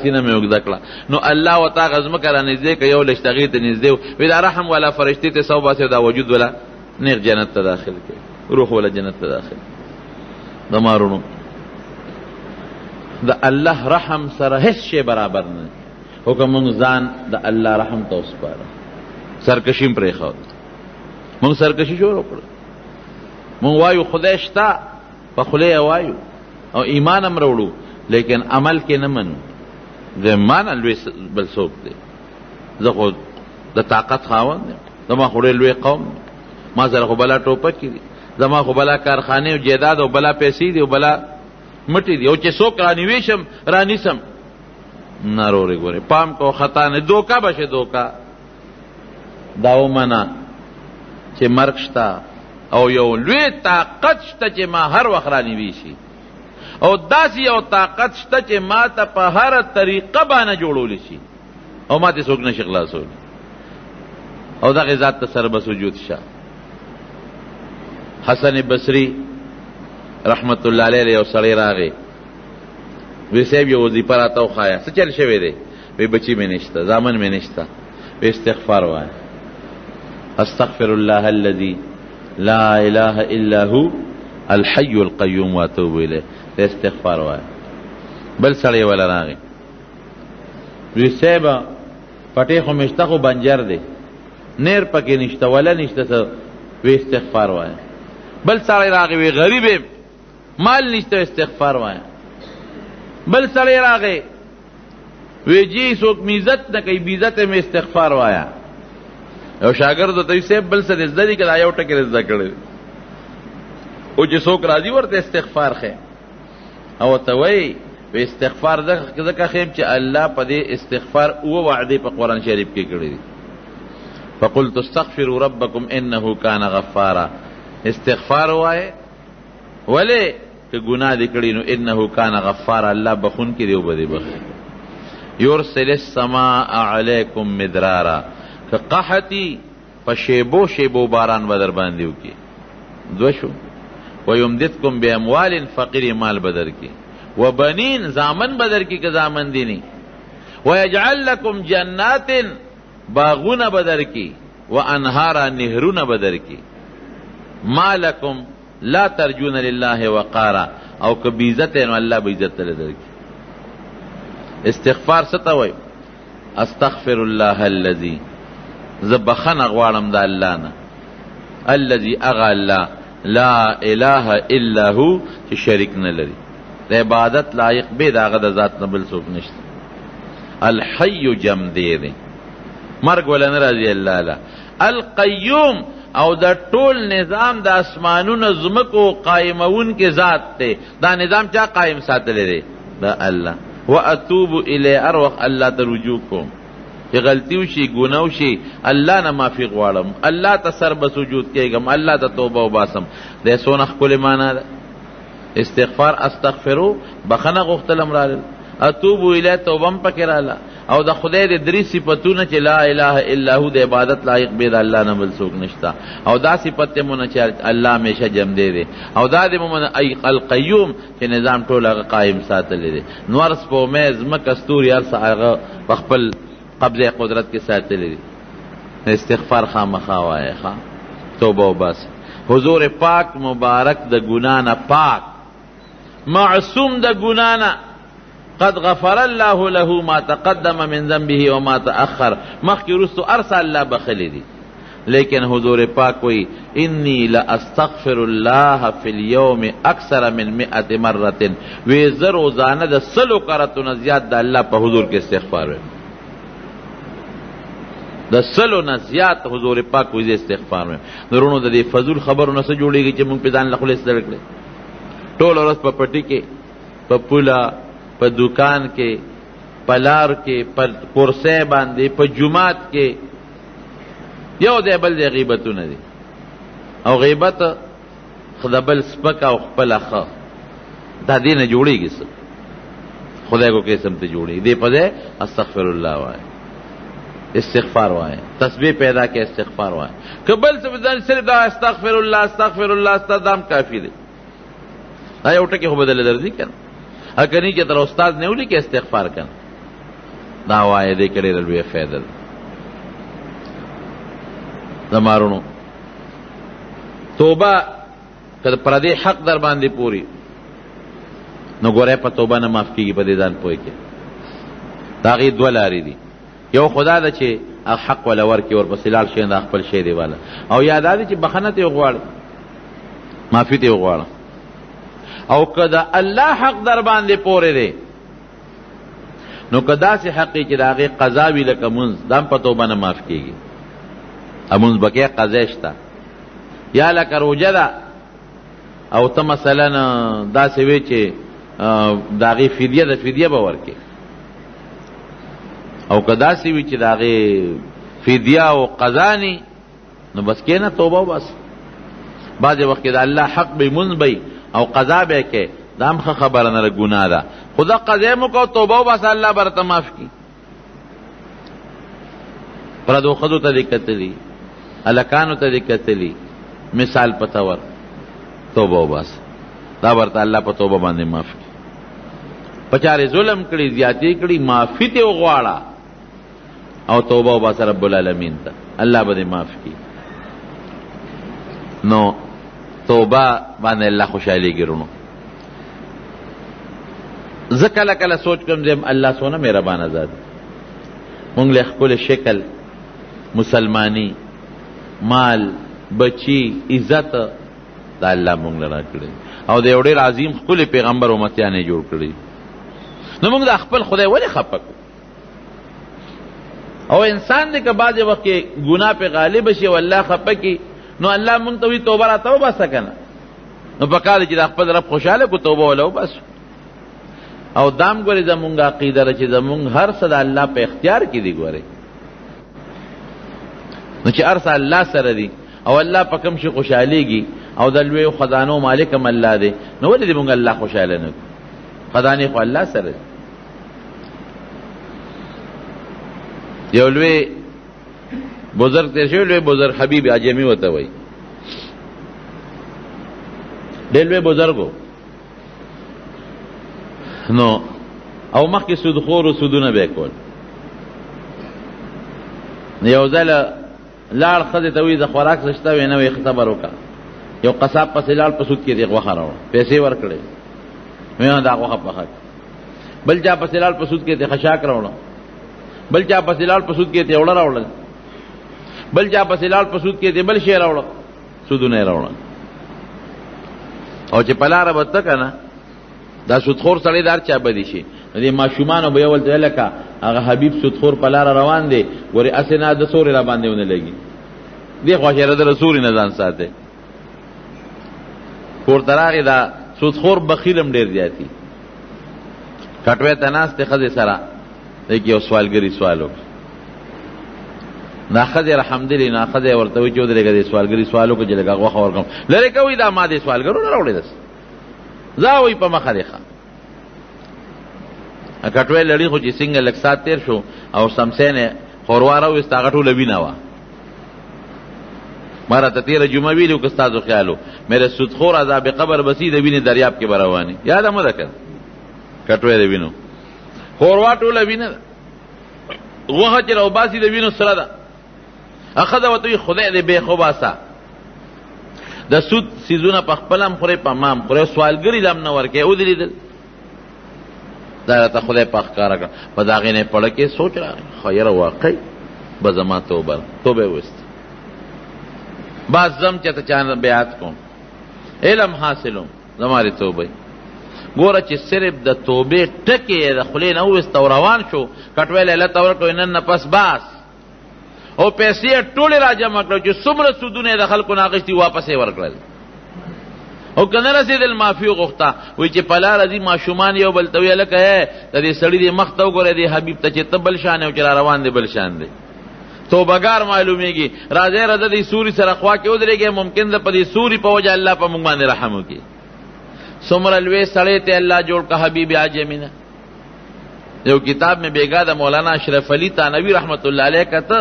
Speaker 1: سینه مې اوږده کړه. نو الله ورته هغه ځمکه را نږدې که یو لږ هغې ته نږدې و وی دا رحم والا فرشتې ته سو باسي دا وجود والا نیغ جنت ته داخل کوي، روح والا جنت ته داخل. د مارونو د الله رحم سره هیڅ شی برابر نه، خو که مونږ ځان د الله رحم ته وسپاره سرکشي م پرېښود، مونږ سرکشي شروع کړه، مونږ وایو خدای شته په خوله یې وایو او ایمان هم راوړو لیکن عمل کې نه منو. د مانه لوی بل څوک دی، زه خو د طاقت خاوند یم، زما خو ډېر لوی قوم دی، ما سره خو بلا ټوپکې دي، زما خو بلا کارخانې او جیداد او بلا پیسې دي او بلا مټی دی، او چې څوک رانیویشم رانیسم. نه رورې ګورې پام کو خطا نه دوکه بشه دوکه دا ومنه چې مرګ شته او یو لوی طاقت شته چې ما هر وخت رانیویشي، او داسې یو طاقت شته چې ما ته په هره طریقه باندې جوړولی شي او ما ته څوک نشي خلاصولی، او دغې ذات ته سره به سجود شه. حسن بصري رحمت الله علیه یو سړی راغی وی صاحب یو وظیفه راته وښایه، څه چل شوی دی؟ وی بچی مې نشته، زامن مې نشته. وی استغفار وایه استغفر الله الذي لا اله الا هو الحي القيوم واتوب الیه. استغفار وایه. بل سړی ولا راغی وی صاحب پټې خو مشته خو بنجر دی نیر پکې نشته ولا نشته څه. وی استغفار وایه. بل سړی راغی وی غریب مال نشته استغفار وایه. بل سړی راغی وی جی څوک میزت نه کوي بیزت مې استغفار وایه. یو شاګرد ته وی صاحب بل څه دې زده دي که دا یو ټکی زده کړی او چې څوک راځي ورته استغفار ښیم او ورته وایي وی استغفار ځکه ښیم چې الله په دې استغفار اوه وعدې په قرآن شریف کې کړي دي. فقلت استغفروا ربکم انه کان غفارا. استغفار وایه ولې که ګناه دې کړي نو انه کان غفارا، الله بخون کې دی او به دې بخي. یرسل السماء علیکم مدرارا، که قحطی په شیبو شیبو باران به در باندې وکړي. دوه شو. ویمددکم باموال، فقیر مال بدر کی، و بنین زامن بدر کی که زامن دینی، ویجعل لکم جنات باغون بدر کی، و انهارا نهرون بدر کی. ما لکم لا ترجون لله وقارا، او که بیزت نو اللہ بیزت لدر کی. استغفار ستوئی استغفر الله الذي زبخن غوارم دا اللہ نا، الذي اغا اللہ لا الہ الا هو چې شریک نه لري، د عبادت لایق به داغه د ذات نه بل څوک نشته. الحی جم دی مرګ ولا ناراضی الله لا. القیوم او د ټول نظام د اسمانونو زمکو قائمون کې ذات ته، دا نظام چا قائم ساتلی دی؟ دا الله. واتوب الی اروح الله ته رجوع کوم، چې غلطی وشي ګناه وشي الله نه معافي غواړم، الله ته سر به سجود کېږم، الله ته توبه وباسم. د څونه ښکلې معنا ده استغفار. استغفرو بخنه غوښتلم راغل، اتوب الی توبه م پکې راله، او د خدای د درې صفتونه چې لا اله الا هو د عبادت لایق به د الله نه بل څوک نشته، او دا صفت ته مونږ چې الله همیشه جمع دی، او دا د مونږ القیوم چې نظام ټول هغه قائم ساتلی دی. نور سپومې ځمکه ستوري هر څه هغه په خپل قبضه قدرت کې ساتلی دی. استغفار خامخا وایه، توبه وباسه. حضور پاک مبارک د ګناه نه پاک، معصوم د ګناه نه. قد غفر الله له ما تقدم من ذنبه وما تأخر، مخکې وروستو ارسه الله بخلی دی. لیکن حضور پاک وی انی لاستغفر الله فی اليوم اکثر من 100 مرة، وی زه روزانه د 100 کرتونه زیات د الله په حضور کې استغفار ویم. د سلو نه زیات حضور پاک ویزه استغفار مې درونو د دې فضول خبرو نه څه جوړېږي چې موږ په ځان له خولې ستړی کړی ټول ورځ په پټي کې په پوله په دکان کې په لار کې په کرسۍ باندې په جومات کې یو دی بل دی غیبتونه دي او غیبت د بل سپک او خپله ښه دا دې نه جوړېږي څه خدای کو قسم ته جوړېږي دې په ځای استغفر الله وایه استغفار وایه تسبیح پیدا کې استغفار وایه که بل څه صرف دا استغفر الله استغفر الله استدام کافي دی دا یو ټکي خو بدله درځي که نه هکنی چې تر استاد نه ولي کې استغفار کنه دا وایه دې کې ډېره لویه فایده ده زمارونو توبه که پردې حق در باندې پوری نو ګوره په توبه نه معاف کېږي په دې ځان پوه کې د هغې دوه لارې دي یو خدا ده چې حق وله ورکړي ورپسې لاړ شي دا خپل شی دی والا او یا دا دی چې بخښنه ته یې وغواړه معافي ته یې وغواړه او که د الله حق در باندې پورې دی نو که داسې حق چې د هغې قضا وي لکه مونځ دا هم په توبه نه معاف کېږي مونځ بکې قضا شته یا لکه روجه ده او ته مثلا داسې وی چې د هغې فدیه ده فدیه به ورکې او که داسې وي چې د هغې فدیه او قضا نی نو بس کېنه توبه بس بعضې وخت کې د الله حق به مونځ به او قضا به کې دا هم ښه خبره نه ده ګناه ده خو دا قضا مو کو توبه وباسه الله به راته معاف کړي پردو ښځو ته دې کتلي هلکانو ته دې کتلي مثال په طور توبه وباسه دا ورته الله په توبه باندې معاف کړي په چارې ظلم کړي زیاتې کړي معافي ته وغواړه او توبه وباسه رب العالمین ته الله به دې معاف کړي نو توبه باندې الله خوشحالېږي رونو زه کله کله سوچ کوم زم الله څونه مهربانه ذات مونږ له ښکلی شکل مسلمانی مال بچی عزت دا الله مونږ له راکړی او د یو ډېر عظیم ښکلی پیغمبر امتیان یې جوړ کړي نو مونږ د خپل خدای ولې خفه کړو او انسان دی که بعضې وخت کې ګناه پې غالب شي او الله خفه کړي نو الله مونږ ته وایي توبه راته وباسه که نه نو پکار دی چې د خپل رب خوشحاله کړو توبه وله وباسو او دام ګورې زمونږ عقیده ده چې زمونږ هر څه د الله په اختیار کې دي ګورې نو چې هر څه الله سره دي او الله په کوم شي خوشحالېږي او د لویو خزانو مالک هم الله دی نو ولې دې مونږ الله خوشحاله نه کړو خزانې خو الله سره دي یو لوی بزرگ تیر شوی لوی بزرگ حبیب عجمی ورته وایي ډېر لوی بزرګو نو او مخکې سودخورو سودونه به یې کول یو ځله لاړ ښځې ته وایي د خوراک څه شته وی نه وایي خبر وکړه یو قصاب پسې لاړ په سود کې دې غوښه راوړه پیسې ورکړې وی دا غوښه پخه بل چا پسې لاړ په سود کې دې خشاک راوړه بل چا پسې لاړ په سود کې دې اوړه راوړل بل چا پسې لاړ په سود کې دې بل شی راوړه سودونه یې راوړل او چې په لاره به ته که نه دا سودخور سړی دار چا بدي شي دې ماشومانو به یې ولته لکه هغه حبیب سودخور په لاره روان دی ګورې هسې نه د سورې را باندې ونه لګي دې خواشېره د رسوري نه ځان ساتي کور ته راغې دا سودخور بخیل هم ډېر زیاتي کټوی ته ناست دی ښځې سره دی کې یو سوالګري سوال وکړي دا ښځې رحمدلې نه ښځې ورته وایي چې ودرېږه دې سوالګري سوال وکړه چې لږه غوښه ورکړم لرې کوي دا ما دې سوالګرو نه راوړې دس ځه وایي په مخه دې ښه کټوی لړي خو چې څنګه لږ ساعت تېر شو او سمسین یې ښوروا راویسته هغه ټوله وینه وه ما راته تېره جمعه ویلي وو که ستاسو خیال و میرے سودخور عذاب قبر بسی د وینې دریاب کې به روانې یاده مه ده که کټوی د وینو ښوروا ټوله وینه ده غوښه چې راوباسي د وینو سره ده ښځه ورته وایي خدای دې بېخ وباسه د سود څیزونه په خپله هم خورې په ما هم خورې سوالګري له هم نه ورکوې ودرېدل دا راته خدای په ښکاره کړه په د هغې نه یې پړه کې سوچ راغی ښه یاره واقعي به زما توبه توبه یې ویسته بعض زم چې ته چا بیعت کوم علم حاصلوم زمارې توبه ګوره چې صرف د توبې ټکې یې د خولې نه وویسته او روان شو کټوی له علته ورکړو نن نه پس باس او پیسې ټولې را جمع کړو چې څومره سودونه د خلکو نه اخیستي واپس یې ورکړل. او که نه رسېدل معافي وغوښته، وایي چې په لاره ځي ماشومان یو بل ته وایي هلکه د دې سړي دې مخ ته وګورئ دې حبیب ته چې ته بل شان او چې را روان دی بل شان دی. توبهګار معلومیږي. راځئ راځه دې سوري سره خوا کې ودرېږئ، ممکن ده په دې سوري په وجه الله په موږ باندې رحم وکړي. څومره لوی سړی ته الله جوړ که حبیب عجمي نه. یو کتاب میں بیگا دا مولانا اشرف علی تانوی رحمت اللہ علیہ کته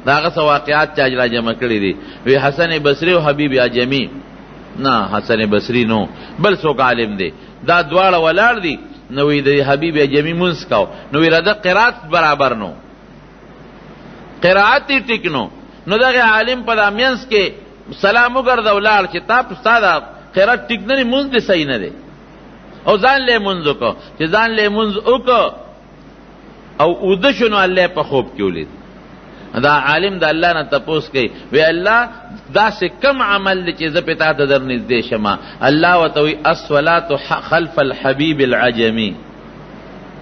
Speaker 1: دا هغه واقعات چې را جمع کړي دي. وی حسن بصری او حبیب عجمی، نه حسن بصری نو بل څوک عالم دی، دا دواړه ولاړ دي. نو وی د حبیب عجمی منس کاو، نو وی رده قرات برابر نو، قرات ټیک نو دغه عالم په امینس کې سلام وګرځاو لاړ چې تاسو ساده قرات ټیک نه منځ دې صحیح نه دی. او ځان له منځ وکړه چې ځان له منځ وکړه او اوده شنو الله په خوب کې ولید. دا عالم د الله نه تپوس کوي، وی الله دا سه کم عمل دی چې زه په تا ته در نږدې شمه. الله ورته وی الصلاة خلف الحبیب العجمی،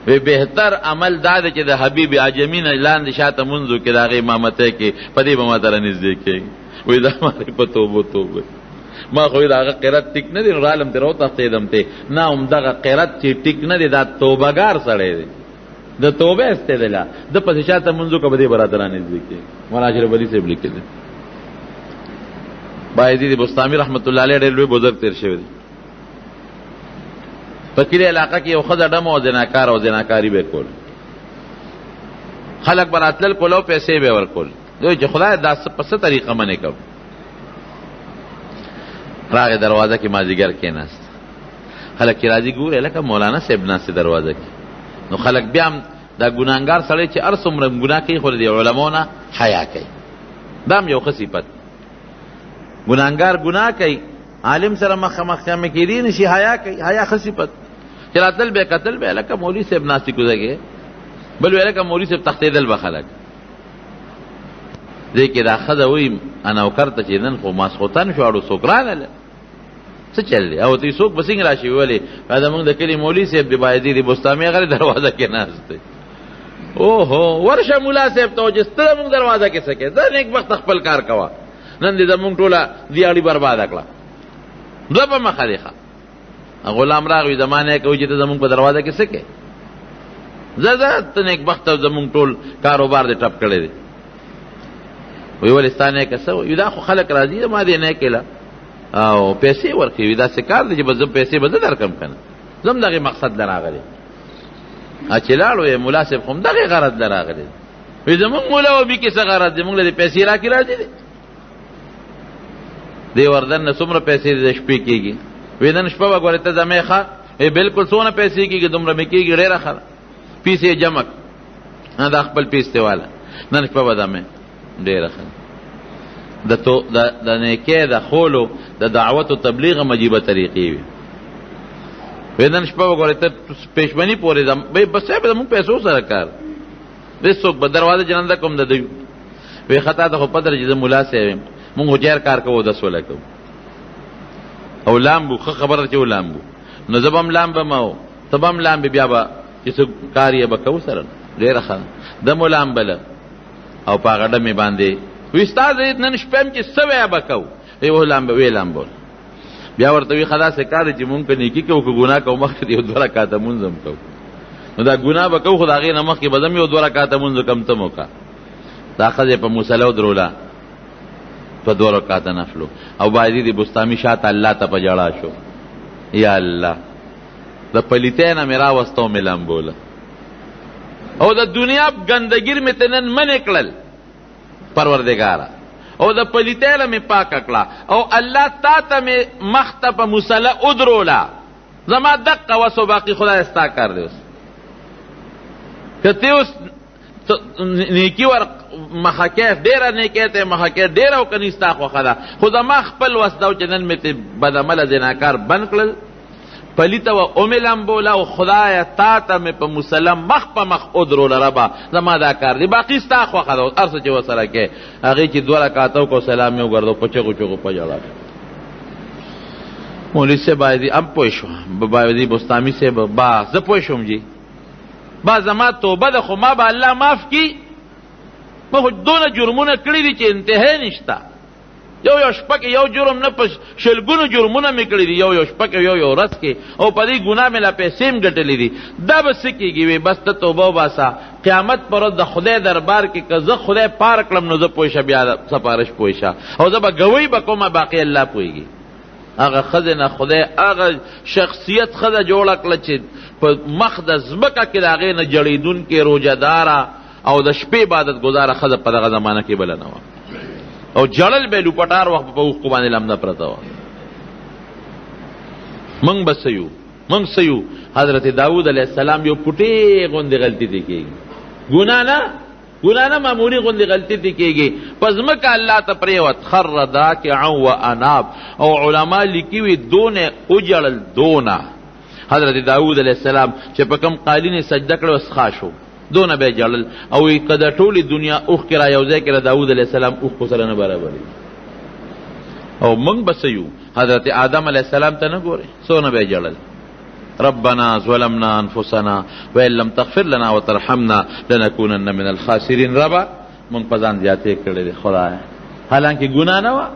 Speaker 1: وی بهتر عمل دا دی چې د حبیب عجمی نه لاندې شاته منځو کې د هغې امامتی کې په دې به ما ته رانږدې کېږي. وی دا مالې په توبه ما خو دا هغه قرت ټیک نه دی، نو رالم ترې وتښتېدم ته نه همدغه قرت چې ټیک نه دی دا توبهګار سړی دی، د توبه استدلا د پسې شاته منځو که به دې به راته رانږدې کېږي. مولانا اشرف علي صاحب لیکلي. بایزید بستامي رحمت الله علیه ډېر لوی بزرګ تېر شوی دی. په کلي علاقه کې یو ښځه ډمه او زناکار او زناکاري به کول، خلک به راتلل کول او پیسې به ورکول. دوی چې خدای دا په څه طریقه منې کوو. راغې دروازه کې مازدیګر کېناست، خلک چې راځي ګورې لکه مولانا صاحب ناست دروازه کې. نو خلک بیا هم دا ګناهګار سړی چې هر څومره ګناه کوي خو د علماو نه حیا کوي. دا هم یو ښه صفت. ګناهګار ګناه کوي، عالم سره مخامخ کېدی نه شي، حیا کوي. حیا ښه صفت. چې راتل به قتل به لکه مولوي صاحب ناستې کوزه کې، بل وی لکه مولوي صاحب تښتېدل به خلک. دې کې دا ښځه وایي انوکر ته چې نن خو ماسخوتن شو اړو څوک رانله څه چل دی او ته څوک به څنګه راشي. ولې دا زمونږ د کلي مولوي صاحب د بایزید بستامي هغه دروازه کې ناست دی. اوهو ورشه ملا صاحب ته چې ته زمونږ دروازه کې څه کوې، ځه نیک وخت خپل کار کوه، نن دې زمونږ ټوله دیاړي برباده کړه. دوه په مخه دی ښه. غلام راغی زما نه کوي چې ته زمونږ په دروازه کې څه کوې، ځه ځه ته نیک وخت زمونږ ټول کاروبار دې ټپ کړی دی. وی ولې ستا نه که څه وي، دا خو خلک راځي ما دې نه کېله او پیسې ورکوي. دا څه کار دی چې به زه پیسې به زه درکړم که نه، زه هم دغې مقصد له راغلی. چې لاړ وی ملا صاحب خو هم دغې غرض له راغلی. وی زمونږ مولا وبي کې څه غرض دی، مونږ له دې پیسې راکې راځي دی. دې وردن نه څومره پیسې د شپې کېږي. وی نن شپه به ګورې ته زمې ښه، بلکل څونه پیسې کېږي دومره مې کېږي، ډېره ښه پیسې جمع دا خپل پیسې واله، نن شپه به زمې ډېره ښه. د نیکۍ د خولو د دعوت و تبلیغ مجیبه طریقې وي. وی نن شپه وګورئ ته پېشمني پورې ځم بس صاحب زمونږ پیسو سره کار دی، څوک به دروازه جننده کوم د دوی. وی خطا ته خو پته چې زه ملا صاحب یم، مونږ هوجیر کار کوو 10 وله کوو او لامبو ښه خبره چې ولامبو. نو زه به هم لامبم او ته به هم لامبې، بیا به چې څه کار یې به کوو سره ډېره ښه ده مو لامبله او په هغه ډمې باندې وی ستا زه نن شپه هم چې څه ویه به کوو. وی لامبه وی لامبول. بیا ورته وی ښه داسې کار دی چې مونږ که نیکي کوو که ګناه کوو مخکې د یو 2 رکعاته مونځ هم کوو. نو دا ګناه به کوو خو د هغې نه مخکې به زه هم یو 2 رکعاته مونځ وکړم ته م وکړه. دا ښځې په مصله ودروله په 2 رکعاته نفلو او بایزید بستامي شاته الله ته په جړا شو. یا الله د پلیتۍ نه مې راوسته او مې لامبوله او د دنیا ګندګیر مې ته نن منې کړل پروردګاره او د پلیتۍ نه مې پاکه کړه او الله تا ته مې مخ ته په مصله ودروله. زما دقه وس او باقي خدای ستا کار دی. اوس که ته اوس نیکي ور مخه کې ډېره نیکۍ ته مخه کې ډېره او که ستا خوښه ده، خو زما خپل وس ده چې نن مې ته بدعمله زناکار بند کړل، پلیته و او مې لامبوله او خدایه تا ته مې په مصله مخ په مخ ودروله. ربه زما دا کار دی، باقي ستا خوښه ده. هر څه چې ورسره کوې هغې چې 2 رکعاته وکړو سلام یې وګرځو په چغو چغو په جړا. مولوي صاحب بایزي هم پوه شو، بایزي بستامي صاحب با زه پوه شوم جي با زما توبه ده خو ما به الله معاف کي. ما خو دونه جرمونه کړي دي چې انتها نشته. یو شپه کې یو جرم نه، په شلګونو جرمونه مې کړي دي یو شپه کې یو ورځ کې، او په دې ګناه مې لا پیسې هم ګټلې دي. دا به څه کېږي؟ وی بس ته توبه وباسه، قیامت پر ورځ د خدای دربار کې که زه خدای پار کړم نو زه پوه شه، بیا سپارش پوه شه، او زه به ګوی به کومه، باقي الله پوهېږي. هغه ښځې نه خدای هغه شخصیت ښځه جوړه کړه چې په مخ د ځمکه کې د هغې نه جړېدونکې روژهداره او د شپې عبادت گزاره ښځه په دغه زمانه کې بله نه وه، او جړل به لوپټار وخت په اوښکو باندې لمده پرته وه. موږ به څه یو؟ موږ څه یو؟ حضرت داود علیه السلام یو پټې غوندې غلطي دې کېږي، ګناه نه معمولي غوندې غلطي دې کېږي. په ځمکه الله ته پرېوت، خر راکعا و اناب، او علما لیکي وي دونه وجړل دونه. حضرت داود علیه السلام چې په کوم قالین سجده کړه وسخا شو، دونه به جړل، او کده ټولې دنیا اوښکې را یو ځای کې د داود علیه السلام اوښکو سره نه برابرېږي. او موږ به څه یو؟ حضرت آدم علیه السلام ته نه ګورې څونه به جړل، ربنا ظلمنا انفسنا وان لم تغفر لنا وترحمنا لنكونن من الخاسرین. ربا موږ په ځان زیاتې کړې دي خدایه، حالانکه ګناه نه وه.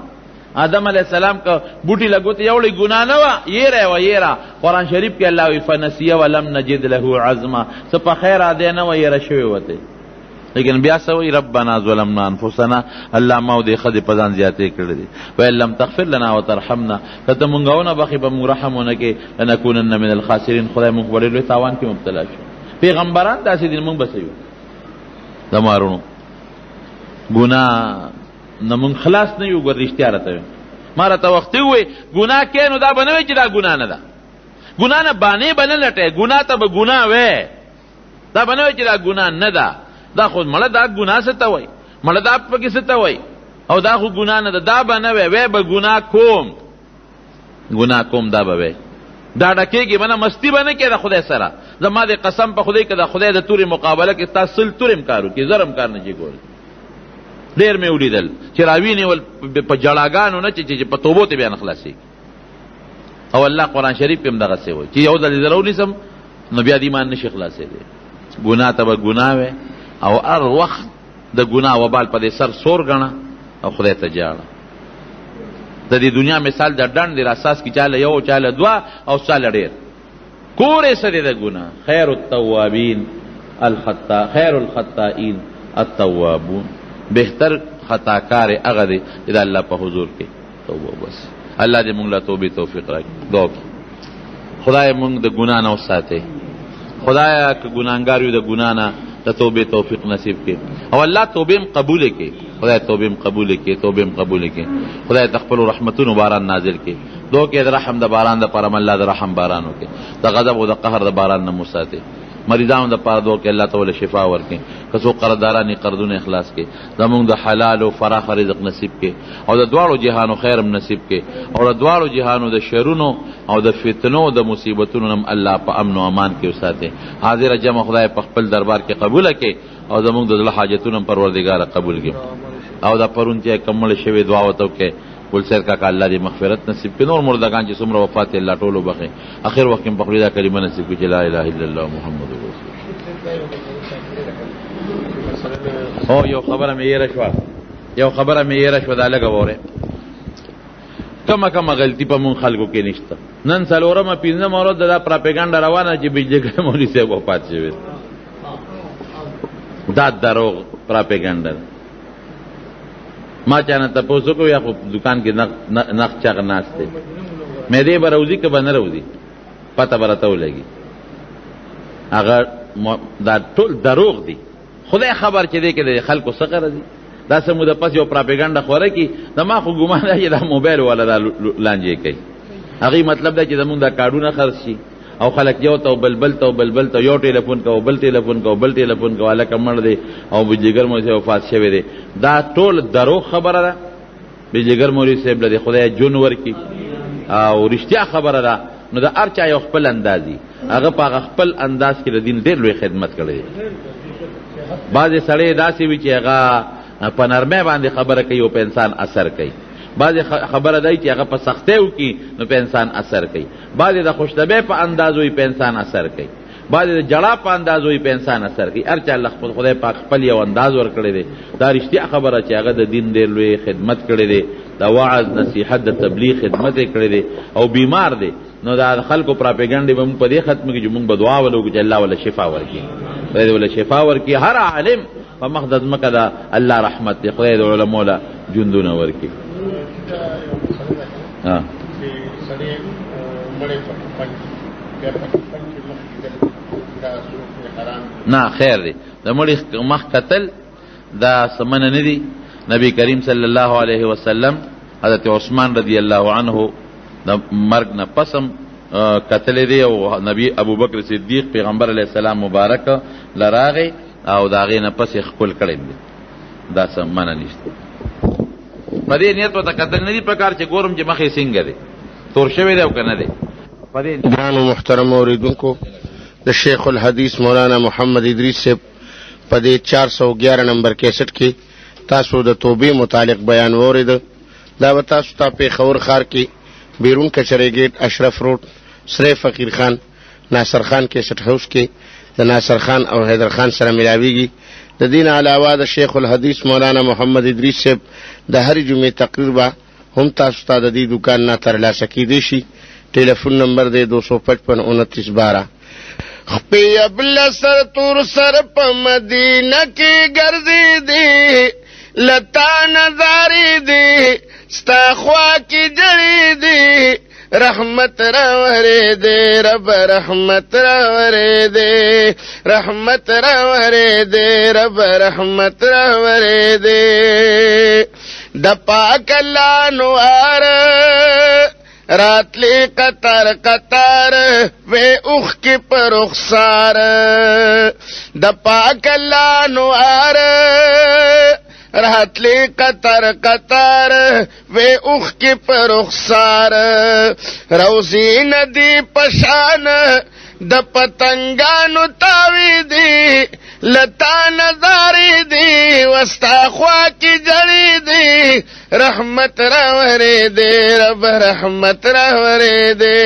Speaker 1: آدم علیہ السلام کا بوټي لګوته یوړې ګناه نه وه، یېره. قرآن شریف کې الله وی فنسیه ولم نجد له عزما، څه په خیر عادی نه وه، یېره شوې وته. لیکن بیا څه وایي؟ ربنا ظلمنا انفسنا، الله ما او دې ښځې په ځان زیاتې کړې دي. وان لم تغفر لنا وترحمنا، که ته مونږ ونه بخې به مونږ رحم ونه کې، لنکونن من الخاسرین، خدای مونږ په ډېر لوی تاوان کې مبتلا شو. پیغمبران داسې دي، مونږ به څه یو؟ د مارونو ګناه نه مونږ خلاص نه یو. ګور رښتیا راته ما راته وختي ووایي ګناه کې نو دا به نه وایي چې دا ګناه نه ده، ګناه نه بانې به نه لټوې، ګناه ته به ګناه وې، دا به نه وایي چې دا ګناه نه ده. دا خو مړه دا ګناه څه ته وایي، مړه دا پکې څه ته وایي، او دا خو ګناه نه ده، دا به نه وی به ګناه کوم، دا به وی ډاډه کېږي به نه، مستي به نه کې د خدای سره. زما د قسم په خدای که د خدای د تورې مقابله کې تا سل تورې هم کار وکړي، زر هم کار نه شي کولی. ډېر مې ولیدل چې راوینېول په جړاګانو نه چې په توبو ته بیا نه خلاصېږي. او الله قرآن شریف کې هم دغسې وایي چې یو ځل یې زه راونیسم نو بیا د ایمان نه شي خلاصېدی. ګناه ته به ګناه وی، او هر وخت د ګناه وبال په دې سر سور ګڼه او خدای ته جاړه. د دې دنیا مثال د ډنډ دی، اساس کې چاله یو، چاله دوه، او چاله ډېر. کورې څه دی د ګناه؟ خیر التوابین خیر الخطائین التوابون، بهتر خطاکار هغه دی چې د الله په حضور کې توبه وباسي. الله دې موږ له توبې توفیق راکړي. دعا وکړو خدای موږ د ګناه نه وساتئ، خدایا که ګناهګار یو د ګناه نه د توبې توفیق نصیب کړي، او الله توبې هم قبول کړي. خدای توبې هم قبول کړي. خدای د خپلو رحمتونو باران نازل کړي. دعا کې د رحم د باران دپاره الله د رحم باران وکړي، د غضب او د قهر د باران نه مو ساتي. مریضانو دپاره دعا کې الله تعالی شفا ورکړي، که څوک قرضداران یې قرضونه اخلاص کړي، زمونږ د حلال او فراخ رزق نصیب کړي، او د دواړو جهانو خیر هم نصیب کړي، او د دواړو جهانو د شرونو او د فتنو د مصیبتونو هم الله په امن او امان کې وساتي. حاضر جمع خدای په خپل دربار کې قبول کړي، او زمونږ د زړه حاجتونه هم پروردګار قبول کړي. او دا پرون چې کمل شوی دعا وته کې ګل سیر کاکا الله دې مغفرت نصیب کړي، نور مردگان چې څومره وفات الله ټولو بخي، اخر وخت کې په خپل کلمه نصیب کړي لا اله الا الله محمد رسول الله. او یو خبره مې یې شو دا لګه وره کما غلطی په مون خلکو کې نشته. نن څلورمه پنځمه ورځ دا پراپګاندا روانه چې بجلی مولوی صاحب وفات شوی، دا دروغ پراپګاندا. ما چانه تاسو کو یا دکان کې نخ چاغ ناشته مې دې بروزی که بنه روزی پته برته ولګي. هغه دا ټول دروغ دي. خدای خبر چې دې کې خلکو څه غرض دا سمو د پس یو پراپګاندا خوره کی د ما خو ګمان دی دا موبایل ولا دا لانجې کوي. هغه مطلب دا چې زمونږ دا کارډونه خرڅ شي او خلک یو ته بلبل ته یو ټلیفون کو بل ټلیفون کو الکه مړ دی او بجګر مو سه وفات شوی دی. دا ټول درو خبره ده. بجګر مولوی صاحب له خدای جون ورکی او رښتیا خبره ده. نو دا هر چا یو خپل اندازي، هغه په خپل انداز کې د دین ډېر لوی خدمت کړی. بعضې سړی داسې وي چې هغه په نرمۍ باندې خبره کوي او په انسان اثر کوي، بعضې خبره دی چې هغه په سختۍ وکړي نو په انسان اثر کوي، بعضې د خوشطبعۍ په انداز وي په انسان اثر کوي. بعضې د جړا په انداز وي په انسان اثر کوي. هر چا الله خدای پاک خپل یو انداز ورکړی دی. دا رښتیا خبره چې هغه د دین ډېر لوی خدمت کړی دی، د وعظ نصیحت د تبلیغ خدمت یې کړی دی او بیمار دی. نو دا خلکو پراپیګنډې به مونږ په دې ختمه کړي چې مونږ به دعا ولو چې الله ولا شفا ورکړي، خدای دې ولا شفا ورکړي. هر عالم په مخ د ځمکه د الله رحمت دی، خدای د علماو له ژوندونه ورکړي. نه خیر دی، د مړي مخ کتل دا سمنه نه دي. نبی کریم صلی الله علیه وسلم حضرت عثمان رضی الله عنه د مرګ نه پسم کتلې دی او نبی ابوبکر صدیق پیغمبر علیه السلام مبارک لراغه او دا غې نه پس خپل کړی دی. دا سمنه نشته. په دې نیت ته کتل نه دي پکار چې ګورم چې مخې څنګه دی، تور شوی دی او کنه دی. په دې
Speaker 2: ګرانو محترم اوریدونکو، د شیخ الحدیث مولانا محمد ادریس صاحب په دې 411 نمبر کیسټ کې تاسو د توبې متعلق بیان واورید. دا به تاسو ته پېښور ښار کې بیرون کچرې ګیټ اشرف روډ سره فقیر خان ناصر خان کیسټ هاوس کې د ناصر خان او حیدر خان سره ملاویږي. د دین علاوه د شیخ الحدیث مولانا محمد ادریس صاحب د هر جمعې تقریر به هم تاسو ته د دې دکان نه ترلاسه کیدی شي. ټلیفون نمبر دی 255 29 12. خپی ابل سر تور سر پا مدینہ کی گردی دی لتا نظاری دی ستا خوا کی جڑی دی رحمت راورے دے رب رحمت راورے دے رحمت راورے دے رب رحمت راورے دے د پاک اللہ نوار راتلی قطار قطار وے اخ کی پر اخسار د پاک اللہ نوار راتلی قطار قطار وے اخ کی پر اخسار روزی ندی پشان د پتنگانو تاوی دی لتا نظاری دی وستا خوا کی جڑی دی رحمت راورے دے رب رحمت راورے دے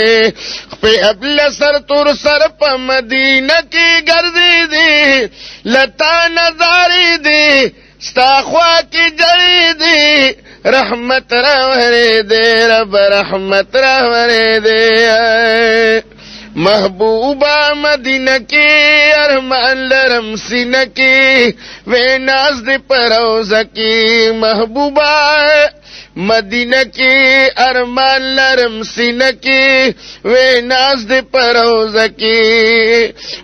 Speaker 2: پہ ابل سر تور سر پا مدینہ کی گردی دی لتا نظاری دی ستا خوا کی جڑی دی رحمت راورے دے رب رحمت راورے دے محبوبہ مدینہ کی ارمان لرم سینہ کی وے ناز دی پروزہ کی محبوبہ مدینہ کی ارمان لرم سینہ کی وے ناز دی پروزہ کی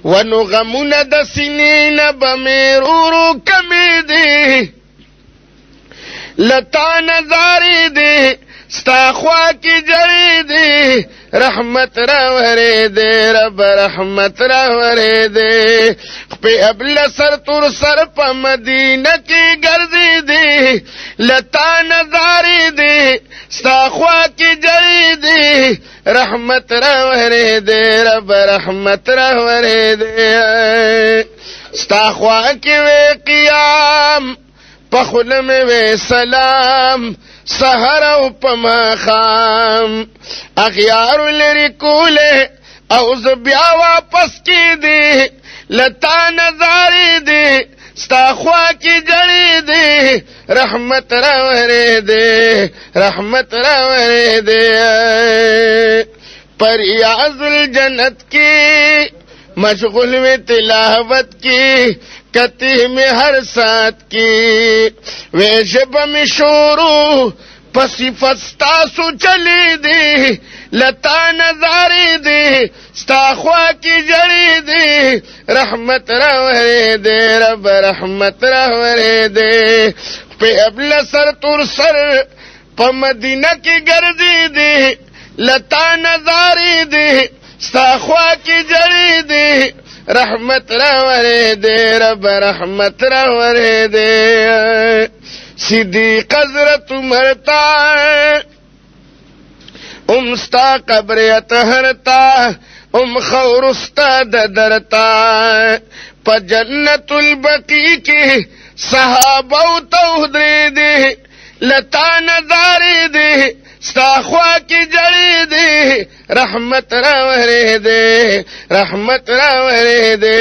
Speaker 2: ونو غمون د سینین بمیرورو کمی دی لتا نظاری دی ستا خوا کی جڑی دی رحمت راورے دے رب رحمت راورے دے پہ ابل سر تور سر پا مدینہ کی گردی دی لتا نظاری دی ستا خوا کی جڑی دی رحمت راورے دے رب رحمت راورے دے ستا خوا کی وے قیام پخل میں وے سلام سحر او پما خام اغیار لری کولے اوز بیا واپس کی دی لتا نظاری دی ستا خوا کی جڑی دی رحمت راورے دے رحمت راورے دے پریاض الجنت کی مشغول میں تلاوت کی کتی میں ہر ساتھ کی ویشب میں شورو پسی فستا سو چلی دی لتا نظاری دی ستا خوا کی جڑی دی رحمت راورے دے رب رحمت راورے دے پہ ابل سر تور سر پا مدینہ کی گردی دی لتا نظاری دی ستا خوا کی جڑی دی رحمت راورے دے رب رحمت راورے دے صدیق حضرت مرتا امستا قبر اطہرتا ام خورستا ددرتا پا جنت البقی کی صحابہ تودری دی لتا نظاری دی ستا خوا کی جڑی دے رحمت راورے دے رحمت راورے دے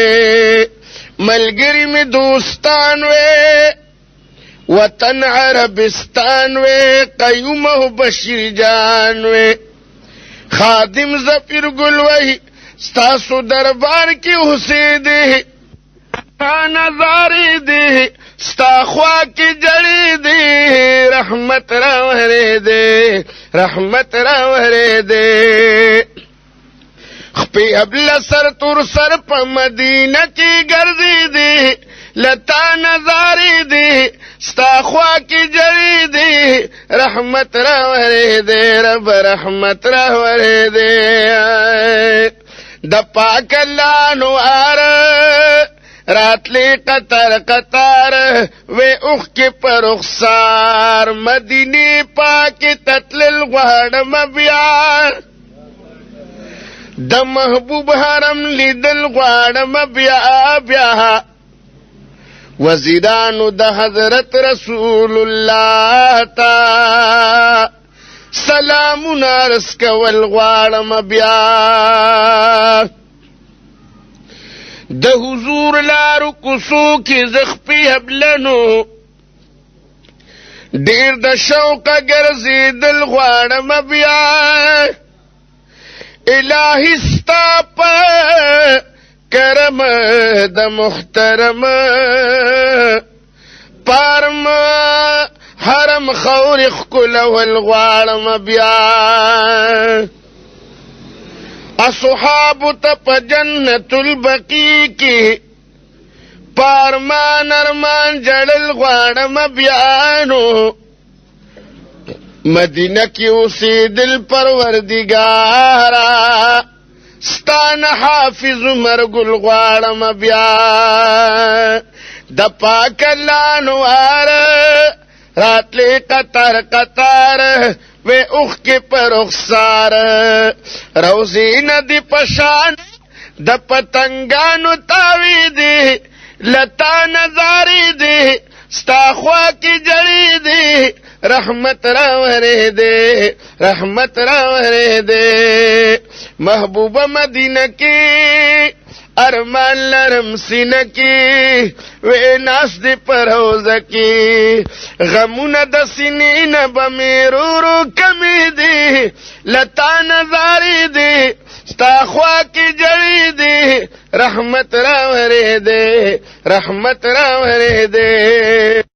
Speaker 2: ملگری میں دوستان وے وطن عربستان وے قیوم و بشیر جان وے خادم ظفر گل وی ستاسو دربار کی حسے دے نظاری دے ستا خوا کی جڑی دے رحمت راورے دے رحمت راورے دے خپی ابلا سر تور سر پا مدینہ کی گردی دے لتا نظاری دے ستا خوا کی جڑی دے رحمت راورے دے رب رحمت راورے دے دا پاک اللہ نوار راتلی قطر قطار وے اخ کے پر اخسار مدینی پاکی تتلل غاڑم بیار دا محبوب حرم لیدل غاڑم بیا بیا وزیرانو دا حضرت رسول اللہ تا سلامون عرض کول غاڑم بیا د حضور لارو کوڅو کې زخپی حبلنو ډیر د شوقه ګرځېدل غواړم بیا الهي ستا په کرم د محترم پارم حرم خور ښکلول غواړم بیا اصحاب تپ جنت البقی کی پارمان ارمان جڑل غاڑم بیانو مدینہ کی اسی دل پروردگارا ستان حافظ مرگل غاڑم بیان دا پاک اللہ نوار راتلی قطار قطار وے اخ کے پر اخسار روزی ندی پشان دا پتنگانو تاوی دی لتا نظاری دی ستا خوا کی جڑی دی رحمت راورے دے رحمت راورے دے محبوب مدینہ کی ارمان لرم سینہ کی وے ناس دی پروز کی غمون د سینین بمیرو رو کمی دی لتا نظاری دی ستا خوا کی جڑی دی رحمت راورے دے رحمت راورے دے